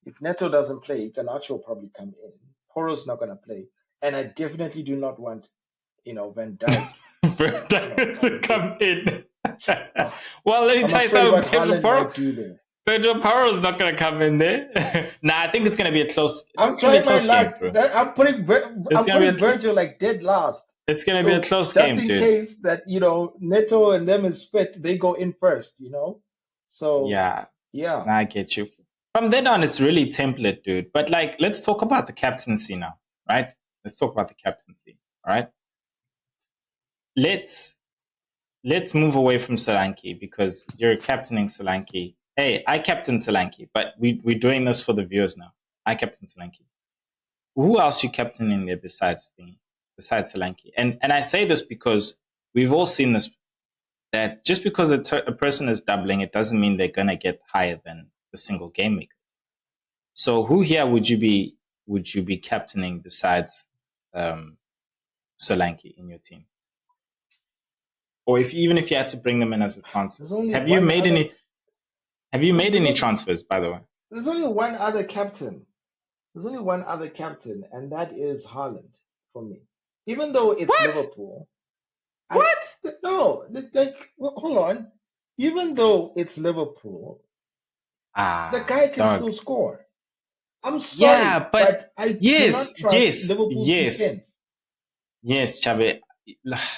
if Neto doesn't play, Garnacho will probably come in. Poro's not gonna play, and I definitely do not want, Van Dijk, to coming in. come in. Oh, Well, let me I'm tell you afraid what something. Haaland might do there. Pedro Porro's not going to come in there. Nah, I think it's going to be a close. I'm It's going to be a trying my close game, luck. bro. It's I'm going to putting be a. Virgil like dead last. It's going to be a So close just game, in dude. case that Neto and them is fit, they go in first. So Yeah, yeah, I get you. From then on, it's really template, dude. But like, let's talk about the captaincy now, right? Let's talk about the captaincy. All right. Let's let's move away from Solanke because you're captaining Solanke. Hey, I captain Solanke, but we're doing this for the viewers now. I captain Solanke. Who else you captaining there besides Solanke? And I say this because we've all seen this that just because a person is doubling, it doesn't mean they're gonna get higher than the single game makers. So who here would you be captaining besides um, Solanke in your team? Or if you had to bring them in as a transfer, there's only have you one made other. any? Have you made There's any only, transfers, by the way? there's only one other captain. There's only one other captain, and that is Haaland for me. Even though it's What? Liverpool, I What? no, hold on. Even though it's Liverpool, the Ah, guy can still dog. score. I'm Yeah, sorry, but but I do yes, not trust yes, Liverpool's yes, defense. yes, Chabe.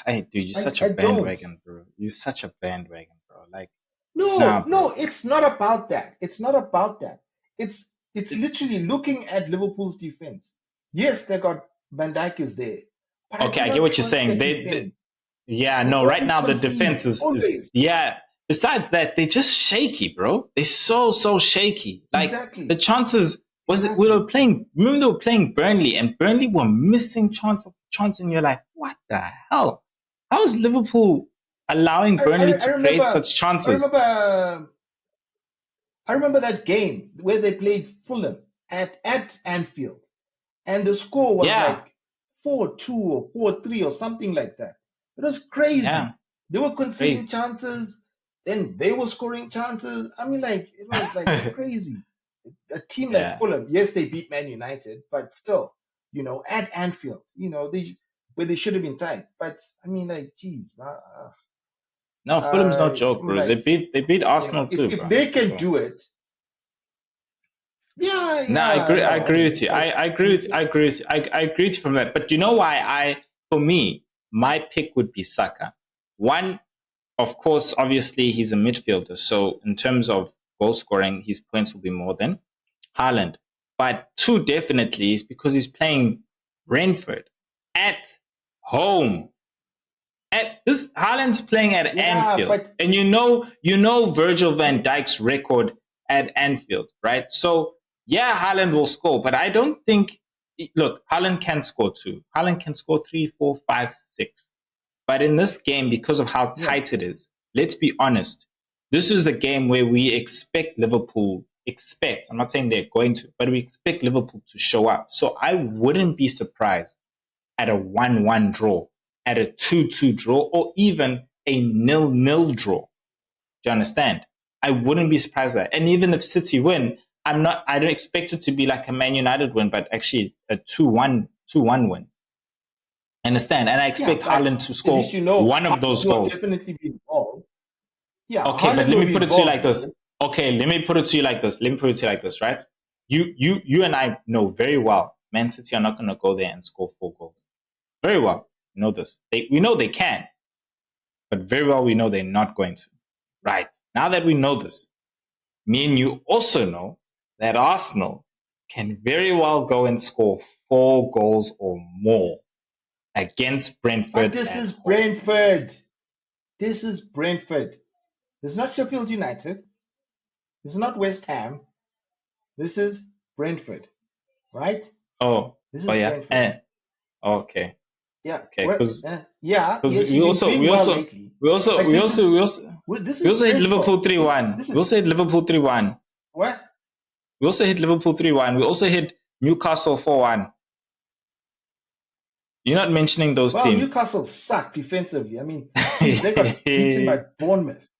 Hey, dude, you're such a I don't. bandwagon, bro. You're such a bandwagon, bro. Like, No, nah, no, bro. it's not about that. It's not about that. It's literally looking at Liverpool's defense. Yes, they got Van Dijk is there, but I Okay, do I get not what you're trust their saying. defense. Yeah, They no, right always now the concede, defense is always. yeah. Besides that, they're just shaky, bro. They're so shaky. Like the Exactly, chances was it we were exactly. playing. Remember they were playing Burnley, and Burnley were missing chance, and you're like, what the hell? How is Liverpool allowing I, I, Burnley I to create remember, such I chances? remember, I remember that game where they played Fulham at Anfield, and the score was Yeah, like 4-2 or 4-3 or something like that. It was yeah, crazy. They were conceding crazy. chances, then they were scoring chances. I mean, like, it was like crazy. A team like Yeah. Fulham, yes, they beat Man United, but still, at Anfield, where they should have been tied. But I mean, like, geez, No, Fulham's no joke, I'm bro. They like, beat they beat Arsenal if too, if bro. they can So do it, yeah, no, I yeah, agree. I no, I agree with mean, you. I but I agree mean, with. I agree with. I agree with you from that. But you know why? For me, my pick would be Saka. One, of course, obviously he's a midfielder, so in terms of goal scoring, his points will be more than Haaland. But two, definitely, is because he's playing Brentford at home. At this Haaland's playing at yeah, Anfield, but and you know Virgil van yeah, Dijk's record at Anfield, right? So yeah, Haaland will score, but I don't think. Look, Haaland can score too. Haaland can score three, four, five, six. But in this game, because of how yeah, tight it is, let's be honest. This is the game where we expect Liverpool. Expect. I'm not saying they're going to, but we expect Liverpool to show up. So I wouldn't be surprised at a 1-1 draw, at a 2-2 draw, or even a 0-0 draw. Do you understand? I wouldn't be surprised by that. And even if City win, I don't expect it to be like a Man United win, but actually a 2-1 win. Understand? And I yeah, expect but Haaland to at least score one of Haaland those will goals. definitely be involved. Yeah, Okay, but Haaland let will me be put it to you involved like this. though. Okay, let me put it to you like this. Let me put it to you like this, right? You and I know very well Man City are not going to go there and score 4 goals. Very well. You know this. We know they can. but very well we know they're not going to. Right. Now that we know this, me and you also know that Arsenal can very well go and score 4 goals or more against But Brentford this at is home. Brentford. This is Brentford. This is not Sheffield United. This is not West Ham. This is Brentford, right? Oh, This oh is yeah. Brentford. Okay, Yeah, okay. Because yes, we you've been also doing we well also lately. we also But we also we also this we is also hit Brentford. Liverpool 3-1. This We is also hit Liverpool 3-1. what? We also hit Liverpool 3-1. We also hit Newcastle 4-1. You're not mentioning those Well, teams. Newcastle suck defensively. I mean, All geez, they got beaten by Bournemouth.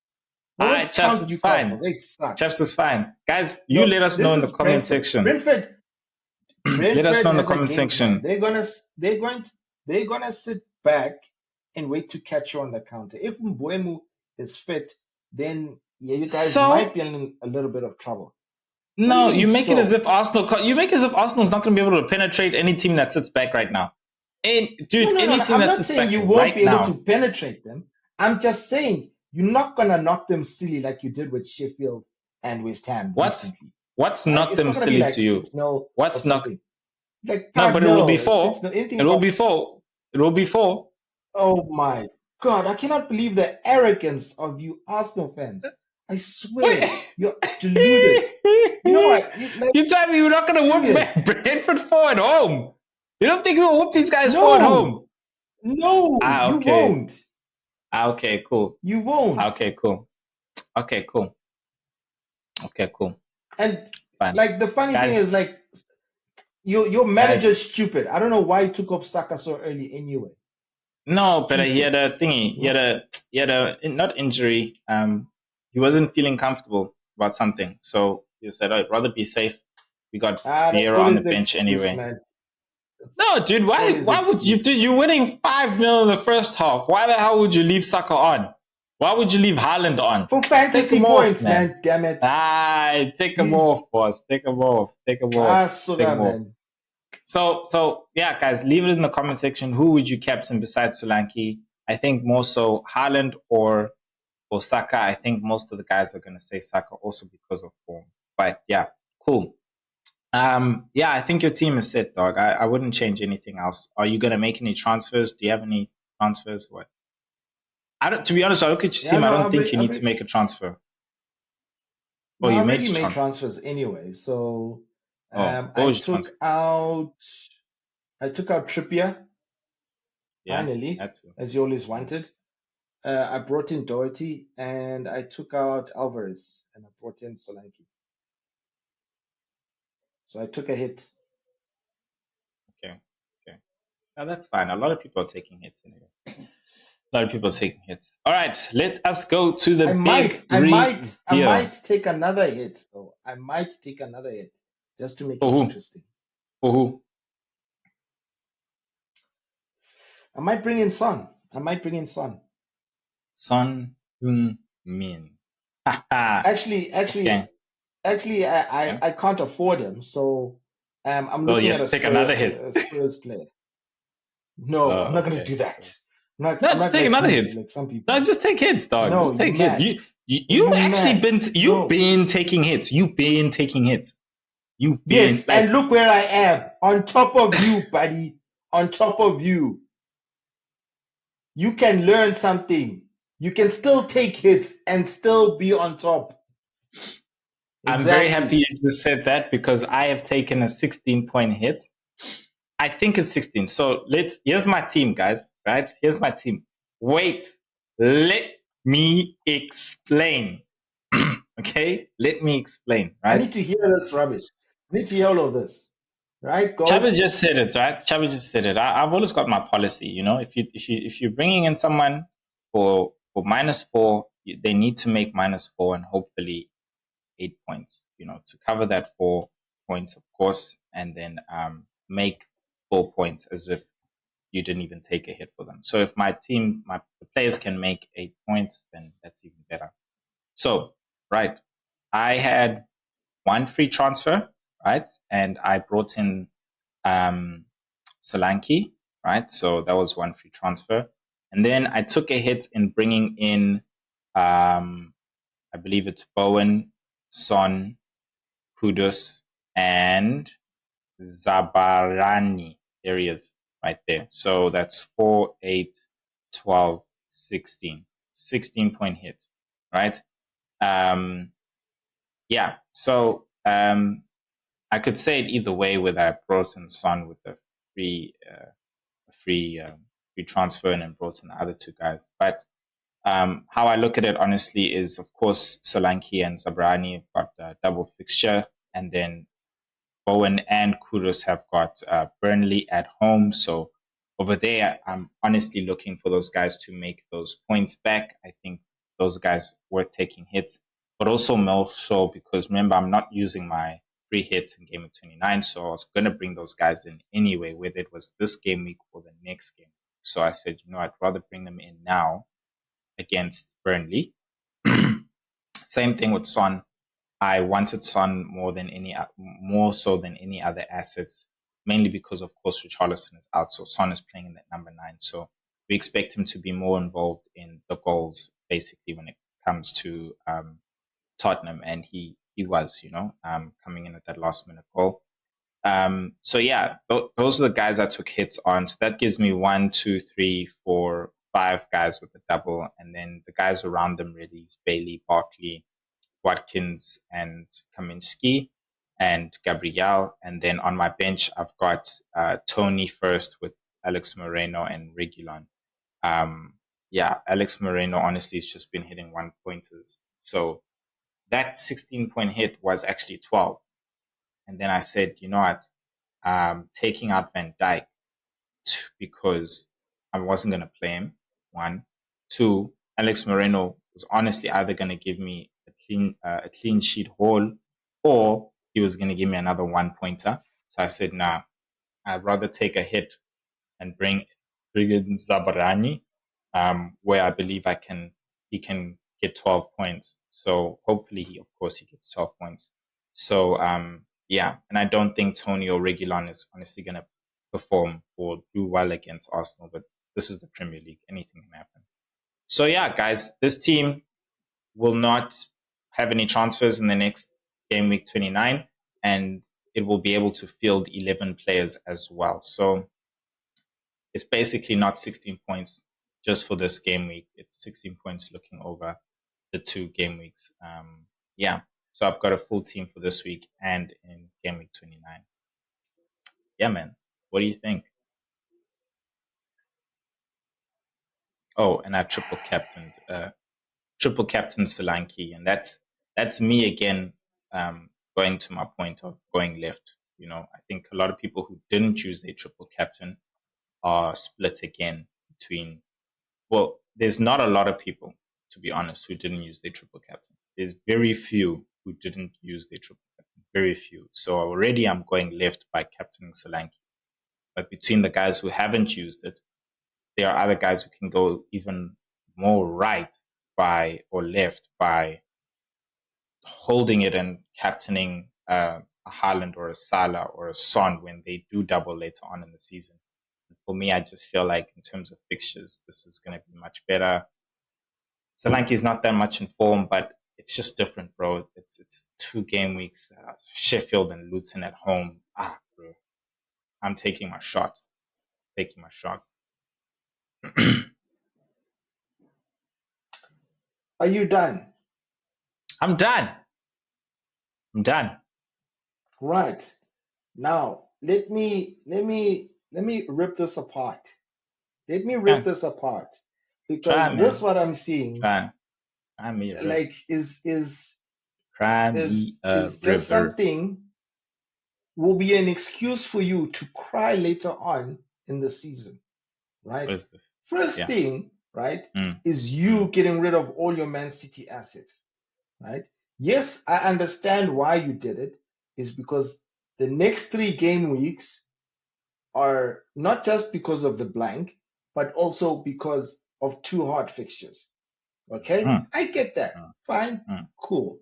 right, Don't chaps, count it's Newcastle. fine. They suck. Chaps, it's fine. Guys, you No, let us know this in the is comment Brentford. section. Brentford Let us Brentford know in the has a comment game plan. section. They're gonna sit back and wait to catch you on the counter. If Mbuemu is fit, then yeah, you guys might So be in a little bit of trouble. What do you no, mean you make it as so? if Arsenal. You make it as if Arsenal's not going to be able to penetrate any team that sits back right now. And No, dude, no, no, any no. team I'm that not sits saying back you won't right be able to now. penetrate them. I'm just saying you're not gonna knock them silly like you did with Sheffield and West Ham What's recently. what's Right? knocked It's them not gonna be silly like to you? 6-0 or What's knocked? something. Like No, but it will be 5-0, four. 6-0, anything It will above. be four. It will be four. Oh my God, I cannot believe the arrogance of you Arsenal fans. I swear, Wait. you're deluded. You know what? Like, You tell me you're not going to serious. whoop Brentford 4 at home. You don't think you'll whoop these guys 4 at No, home? no, Ah, you okay. won't. Okay, cool. You won't. Okay, cool. Okay, cool. Okay, cool. And Fine. like the funny thing Guys, is, like, your guys, manager's stupid. I don't know why you took off Saka so early anyway. no, but he had Stupid. a thingy. He had a not injury. He wasn't feeling comfortable about something, so he said, "I'd rather be safe." We got That's Vieira on the always the bench excuse, anyway. man. That's, No, dude, that's why? always the Why would you? excuse. Dude, you're winning 5-0 in the first half. Why the hell would you leave Saka on? Why would you leave Haaland on? For Take fantasy him off, points, man. man. Damn it. Ah, take him He's off, boss. Take him off. Take him off. Take Suga, him off. man. So yeah, guys, leave it in the comment section. Who would you captain besides Solanke? I think more so Haaland or Saka. I think most of the guys are gonna say Saka also because of form. But yeah, cool. Yeah, I think your team is set, dog. I wouldn't change anything else. Are you gonna make any transfers? Do you have any transfers? What? I don't. To be honest, I look at your Yeah, team. I no, don't think you need to make a transfer. Oh, no, you I've made already your made transfer. transfers anyway. So Oh, what I was your took transfer? out Trippier Yeah, finally, had to. as you always Mm. wanted. I brought in Doherty and I took out Alvarez and I brought in Solanke. So I took a hit. Okay, okay. Now that's fine. A lot of people are taking hits anyway. A lot of people are taking hits. All right, let us go to the I big might, I might, I reveal. might take another hit though. I might take another hit just to make For it who? interesting. For who? I might bring in Son. I might bring in Son. Son Heung-min. Ha ha. Actually, actually, Okay. actually, Yeah. I can't afford him, so I'm So you looking have at to take another hit. A Spurs player. No, I'm Oh, not going to okay. do that. No, I'm just not take like another you, hit. like some No, people. just take hits, dog. No, Just you take hits. mad? You You actually mad? you've No. been taking hits. You've been taking hits. You've been Yes, and like look where I am, on top of you, buddy. On top of you. You can learn something. You can still take hits and still be on top. I'm very happy Exactly. you just said that because I have taken a 16-point hit. I think it's 16. So here's my team, guys. Right? Here's my team. Wait, let me explain. Okay? Let me explain, I right? need to hear this rubbish. I need to hear all of this. Right? Chaba Go. just said it, right? Chaba just said it. I've always got my policy, you know. If you're bringing in someone for -4, they need to make -4 and hopefully 8 points, you know, to cover that 4 points, of course, and then make 4 points as if you didn't even take a hit for them. So if my team, the players can make 8 points, then that's even better. So, right, I had one free transfer, right, and I brought in um, Solanke, right? So that was one free transfer. And then I took a hit in bringing in, I believe it's Bowen, Son, Kudus, and Zabarani. There he is, right there. So that's 4, 8, 12, 16. 16-point hit, right? Um, yeah. So I could say it either way, whether I brought in Son with a free, free transfer and then brought in the other two guys. But how I look at it, honestly, is of course Solanke and Zabrani have got a double fixture, and then Bowen and Kudus have got Burnley at home. So over there, I'm honestly looking for those guys to make those points back. I think those guys were taking hits, but also more so because remember, I'm not using my free hits in Game Week 29. So I was going to bring those guys in anyway, whether it was this game week or the next game. So I said, I'd rather bring them in now against Burnley. Same thing with Son. I wanted Son more so than any other assets, mainly because of course Richarlison is out, so Son is playing in that number 9. So we expect him to be more involved in the goals, basically when it comes to Tottenham, and he was, coming in at that last minute goal. So yeah, those are the guys I took hits on. So that gives me 1, 2, 3, 4, 5 guys with a double, and then the guys around them really is Bailey, Barkley, Watkins, and Kaminsky, and Gabriel. And then on my bench, I've got Tony first with Alex Moreno and Regulon. Yeah, Alex Moreno honestly has just been hitting 1-pointers. So that 16-point hit was actually 12. And then I said, you know what? Taking out Van Dijk because I wasn't going to play him. 1, 2. Alex Moreno was honestly either going to give me a clean sheet haul, or he was going to give me another 1-pointer. So I said, nah, I'd rather take a hit and bring in Zabarani, where I believe he can get 12 points. So hopefully of course he gets 12 points. So yeah, and I don't think Tony or Regulon is honestly going to perform or do well against Arsenal, but this is the Premier League. Anything can happen. So yeah, guys, this team will not have any transfers in the next game week 29, and it will be able to field 11 players as well. So it's basically not 16 points just for this game week. It's 16 points looking over the 2 game weeks. Yeah. So I've got a full team for this week and in game week 29. Yeah, man. What do you think? Oh, and I triple captain Solanke, and that's me again. Going to my point of going left. I think a lot of people who didn't use their triple captain are split again between. Well, there's not a lot of people, to be honest, who didn't use their triple captain. There's very few who didn't use their triple captain. Very few. So already I'm going left by captaining Solanke. But between the guys who haven't used it, there are other guys who can go even more right by or left by holding it and captaining a Haaland or a Salah or a Son when they do double later on in the season. For me, I just feel like in terms of fixtures, this is going to be much better. Solanke is not that much in form, but it's just different, bro. It's 2 game weeks. Sheffield and Luton at home. Bro, I'm taking my shot. Taking my shot. Are you done? I'm done. I'm done. Right. Now, let me rip this apart. Let me rip Try, this apart try, because this man. what I'm seeing Try. Cry me a river. like is Cry me is a is just river. something will be an excuse for you to cry later on in the season, What right? is this? First Yeah. thing, right, Mm, is you mm, getting rid of all your Man City assets, right? Yes, I understand why you did it, is because the next 3 game weeks are not just because of the blank, but also because of 2 hard fixtures. Okay, mm, I get that. mm, Fine, mm. cool.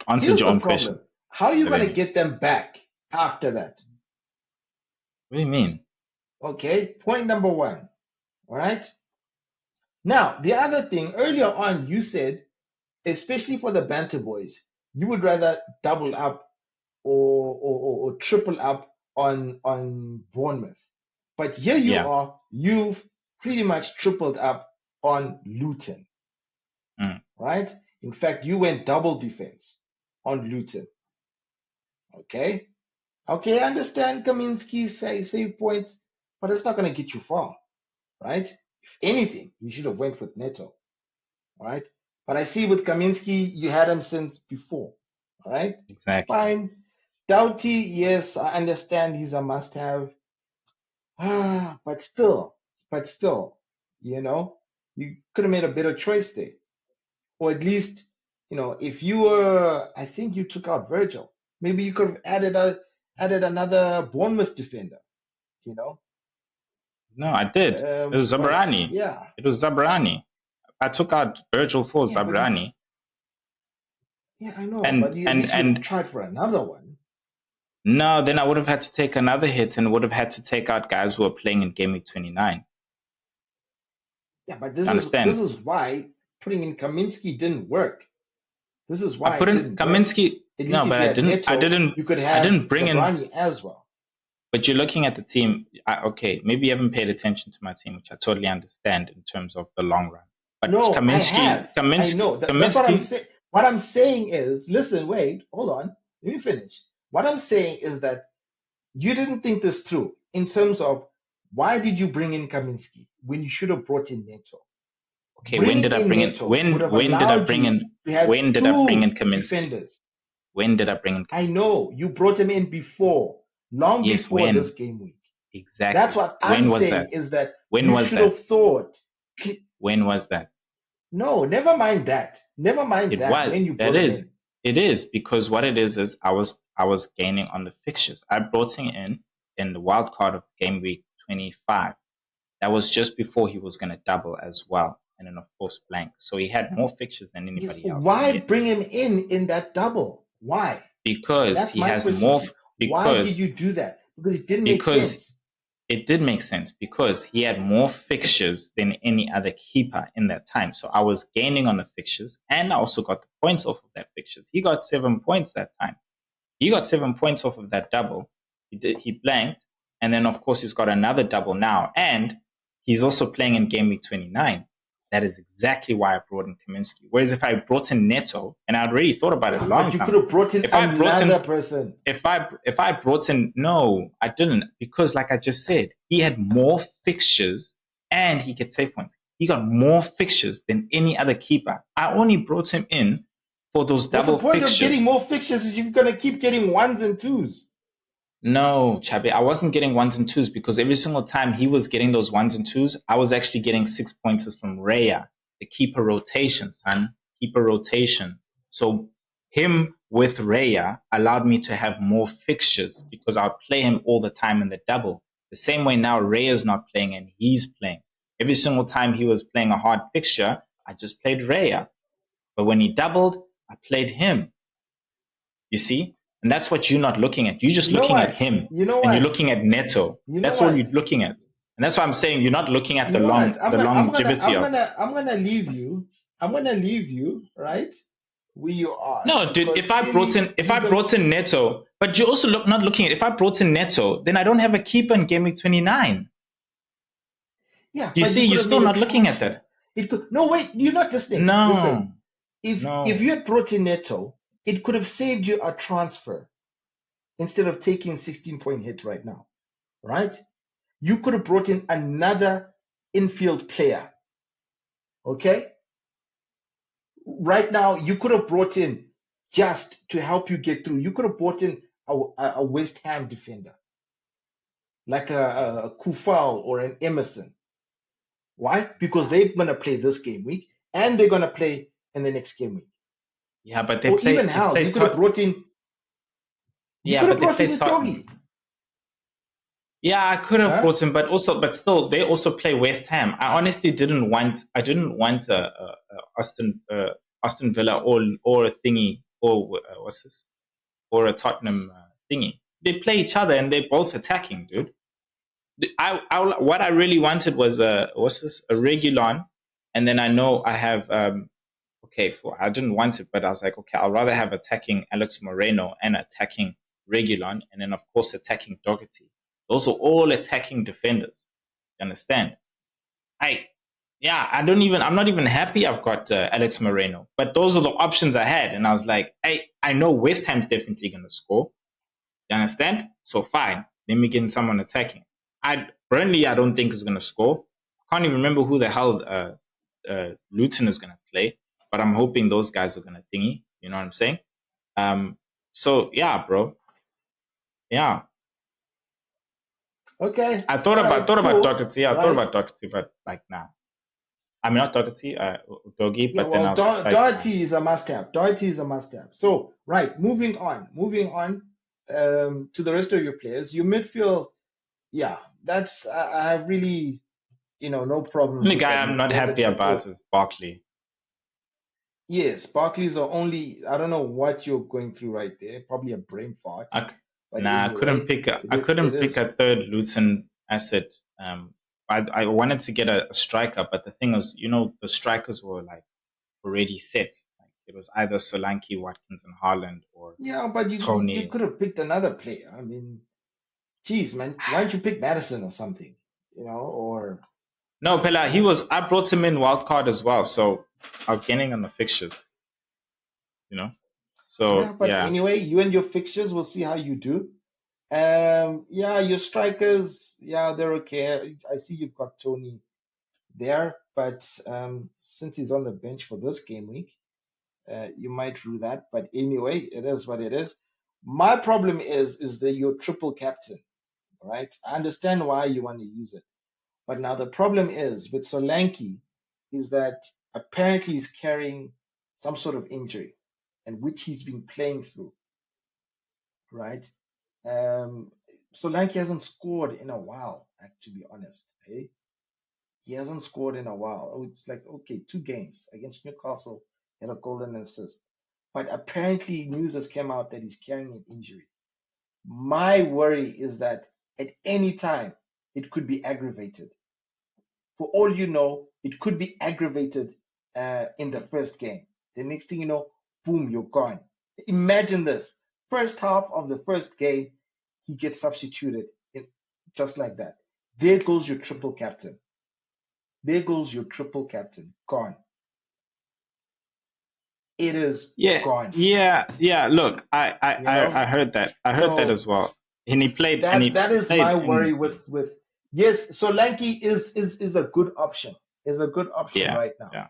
Answered Here's your the own question. problem. How are you But going to anyway, get them back after that? what do you mean? Okay, point number one. All right. Now, the other thing, earlier on, you said, especially for the banter boys, you would rather double up or triple up on Bournemouth. But here you Yeah. are, you've pretty much tripled up on Luton, Mm. right? In fact, you went double defense on Luton. Okay. Okay, I understand Kaminsky save points, but it's not going to get you far, right? If anything, you should have went with Neto, all right? But I see with Kaminsky, you had him since before, all right? Exactly. Fine. Doughty, yes, I understand he's a must-have. But still, you know, you could have made a better choice there. Or at least, if you were, I think you took out Virgil. Maybe you could have added another Bournemouth defender, you know. No, I did. It was But Zabrani. yeah, It was Zabrani. I took out Virgil for yeah, but you, Zabrani. yeah, I know, but And you at and least would have and tried for another one. no, then I would have had to take another hit and would have had to take out guys who are playing in Gameweek 29. Yeah, but You this understand? is why putting in Kaminsky didn't work. This is I why put it in didn't work. Kaminsky. At No, least if but you had Neto, you could I have didn't bring in. Zabrani as well. But you're looking at the team. Okay, maybe you haven't paid attention to my team, which I totally understand in terms of the long run. But No, I have. I know. That's what I'm Kaminsky. saying. What I'm saying is, listen, wait, hold on. Let me finish. What I'm saying is that you didn't think this through in terms of why did you bring in Kaminsky when you should have brought in Neto? Okay, when Bringing did I in bring in? Neto would have When did I allowed bring you in? to have When did I bring in two Kaminsky? defenders. When did I bring in I Kaminsky? know you brought him in before, long Yes, before this when? game week. That's Exactly. what I'm When was saying that? is that When you was should that? have thought. When was that? No, never mind that. Never mind It that when was. you That brought him is. in. It is because what it is I was gaining on the fixtures. I brought him in the wild card of game week 25. That was just before he was going to double as well, and then of course blank. So he had more fixtures than Yes, anybody else, and why yet bring him in that double? Why? because That's he my has question more to you. Why did because you do that? Because it didn't make because sense. it did make sense because he had more fixtures than any other keeper in that time. So I was gaining on the fixtures, and I also got the points off of that fixtures. He got 7 points that time. He got 7 points off of that double. He blanked, and then of course he's got another double now, and he's also playing in game week 29. That is exactly why I brought in Kaminsky. Whereas if I brought in Neto, and I'd already thought about it a Yeah, long but you time could ago, have brought in if I brought another in person. if I brought in no, I didn't because like I just said, he had more fixtures and he gets save points. He got more fixtures than any other keeper. I only brought him in for those What's the double point of getting fixtures. more fixtures if you're gonna keep getting ones and twos? No, Chabi, I wasn't getting ones and twos because every single time he was getting those ones and twos, I was actually getting 6 pointers from Raya, the keeper rotation, son. Keeper rotation. So him with Raya allowed me to have more fixtures because I'll play him all the time in the double. The same way now Raya's not playing and he's playing. Every single time he was playing a hard fixture, I just played Raya. But when he doubled, I played him. You see? And that's what you're not looking at. You're just You know looking at what? him You know and you're what? looking at Neto. You know That's all what? you're looking at. And that's why I'm saying you're not looking at You know what? the longevity of. I'm gonna leave you. I'm gonna leave you right where you are No, dude, because clearly if I he's a brought in Neto, but you're also not looking at if I brought in Neto, then I don't have a keeper in game week 29. yeah, You but you see, could you're have still made a not looking at transfer. that. It could no wait. You're not listening. Listen, No, if no. you had brought in Neto, it could have saved you a transfer instead of taking 16-point hit right now. Right? You could have brought in another infield player. Okay? Right now, you could have brought in just to help you get through. You could have brought in a West Ham defender, like a Kufal or an Emerson. Why? Because they're going to play this game week and they're going to play in the next game week. Yeah, but Or even they hell, play you Yeah, could have but they brought play in a doggy. Tottenham. Yeah, I could have Huh? brought him, but still, they also play West Ham. I didn't want Austin Villa or a thingy or what's this or a Tottenham thingy. They play each other and they're both attacking, dude. What I really wanted was what's this a Regulon And then I know I have okay, I didn't want it, but I was like, okay, I'll rather have attacking Alex Moreno and attacking Regulon, and then of course attacking Doherty. Those are all attacking defenders. You understand? I yeah, I'm not even happy I've got Alex Moreno, but those are the options I had, and I was like, I know West Ham's definitely going to score. You understand? So fine, let me get someone attacking. Burnley, I don't think is going to score. I can't even remember who the hell Luton is going to play, but I'm hoping those guys are going to thingy. You know what I'm saying? Um, so yeah, bro. Yeah, Okay. I All right. thought about Cool. Doherty. Yeah, I thought Right. about Doherty, but like nah. I mean not Doherty, Doggy, Yeah. but then I Well, was just like nah. Doherty is a must-have. Doherty is a must-have. So, right. Moving on. Moving on. To the rest of your players. Your midfield. Yeah. That's. I have really, no problems Only with guy that I'm not midfield. happy Except about for, is Barkley. yes, Barkley's the only. I don't know what you're going through right there. Probably a brain fart. I, But nah, anyway, it I is. It couldn't pick is. a third Luton asset. I wanted to get a striker, but the thing was, the strikers were like already set. Like it was either Solanke, Watkins, and Haaland, or Yeah, but you Tony. could have picked another player. I mean, geez, man, why don't you pick Madison or something? Or No, I don't Pella, know. I brought him in wild card as well, so I was getting on the fixtures. You know, Yeah, so but yeah, anyway, you and your fixtures, we'll see how you do. Yeah, your strikers, yeah, they're okay. I see you've got Tony there, but since he's on the bench for this game week, you might rue that. But anyway, it is what it is. My problem is that you're triple captain, right? I understand why you want to use it. But now the problem is with Solanke is that apparently he's carrying some sort of injury, and which he's been playing through, right? Um, Solanke hasn't scored in a while, to be honest. Eh? He hasn't scored in a while. Oh, it's like, okay, 2 games against Newcastle, he had a goal and an assist. But apparently news has come out that he's carrying an injury. My worry is that at any time it could be aggravated. For all you know, it could be aggravated in the first game. The next thing you know, boom, you're gone. Imagine this. First half of the first game, he gets substituted just like that. There goes your triple captain. There goes your triple captain. Gone. It is yeah, gone. yeah. Look, You know? I heard that. I heard that So as well. And that he is my played worry in with yes, Solanke is a good option. Is a good option yeah, right now yeah.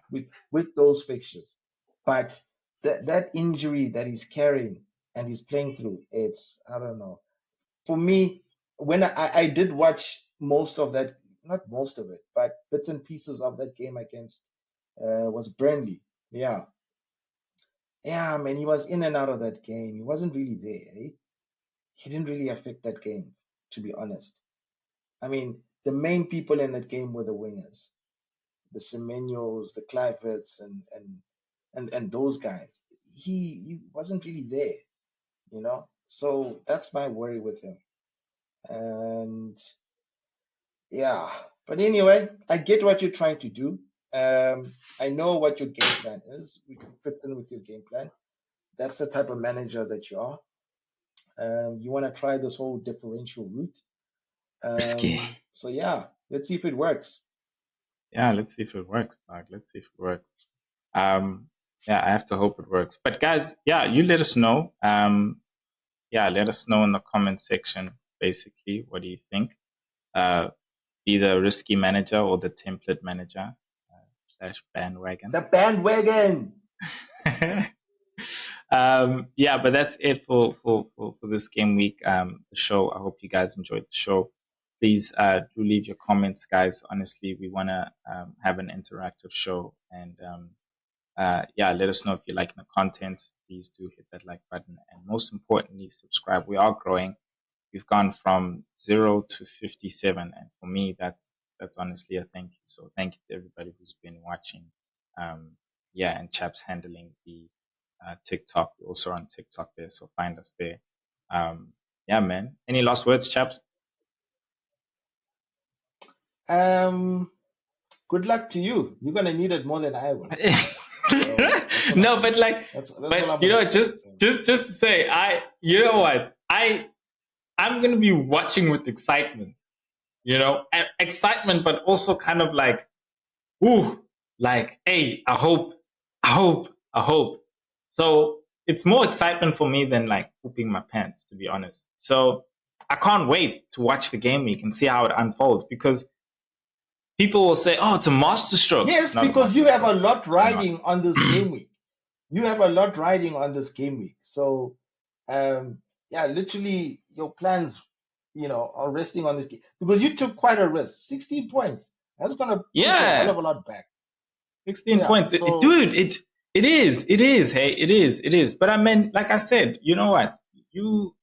with those fixtures. But that injury that he's carrying and he's playing through, it's I don't know. For me, when I did watch most of that, not most of it, but bits and pieces of that game against was Burnley. Yeah. Yeah, man, he was in and out of that game. He wasn't really there, eh? He didn't really affect that game, to be honest. I mean, the main people in that game were the wingers, the Semenyos, the Cliverts, and those guys. He wasn't really there, you know. So that's my worry with him. And yeah, but anyway, I get what you're trying to do. I know what your game plan is. It fits in with your game plan. That's the type of manager that you are. You want to try this whole differential route. Risky. So yeah, let's see if it works. Yeah, let's see if it works, dog. Let's see if it works. Yeah, I have to hope it works. But guys, yeah, you let us know. Yeah, let us know in the comment section. Basically, what do you think? Uh, be the risky manager or the template manager slash bandwagon. The bandwagon. Yeah, but that's it for this game week. The show. I hope you guys enjoyed the show. Please do leave your comments, guys. Honestly, we want to have an interactive show, and yeah, let us know if you like the content. Please do hit that like button, and most importantly, subscribe. We are growing. We've gone from 0 to 57, and for me, that's honestly a thank you. So thank you to everybody who's been watching. Um, yeah, and Chaps handling the TikTok. We're also on TikTok there, so find us there. Yeah, man. Any last words, Chaps? Um, good luck to you. You're gonna need it more than I will. So No, but like, that's all but I'm gonna say. So. just to say, you know what, I'm gonna be watching with excitement, and excitement, but also kind of like, ooh, like, hey, I hope. So it's more excitement for me than like pooping my pants, to be honest. So I can't wait to watch the game week and see how it unfolds, because people will say, "Oh, it's a master stroke." It's Yes, not a because you master have a stroke. lot It's not. riding on this game week. You have a lot riding on this game week. So, yeah, literally your plans, are resting on this game because you took quite a risk. 16 points. That's gonna push you a hell of Yeah, a lot back. 16 Yeah. points. So Dude, it is. It is. Hey, it is. But I mean, like I said, you know what? You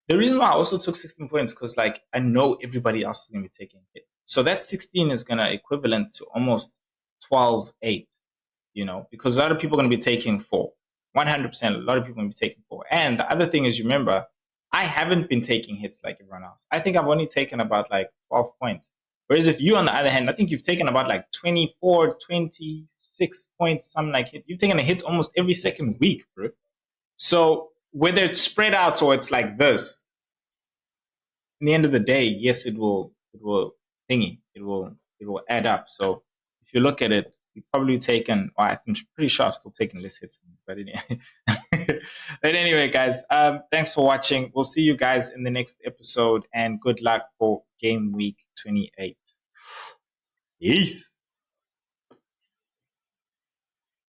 The reason why I also took 16 points, because like I know everybody else is gonna be taking hits. So that 16 is gonna equivalent to almost 12-8, because a lot of people are gonna be taking 4. 100%, a lot of people are gonna be taking 4. And the other thing is, remember, I haven't been taking hits like everyone else. I think I've only taken about like 12 points. Whereas if you, on the other hand, I think you've taken about like 24, 26 points, something like it. You've taken a hit almost every second week, bro. So whether it's spread out or it's like this, in the end of the day, yes, it will thingy, it will add up. So if you look at it, you've probably taken, well, I'm pretty sure I've still taken less hits, but anyway. But anyway, guys, thanks for watching. We'll see you guys in the next episode, and good luck for game week 28. Peace.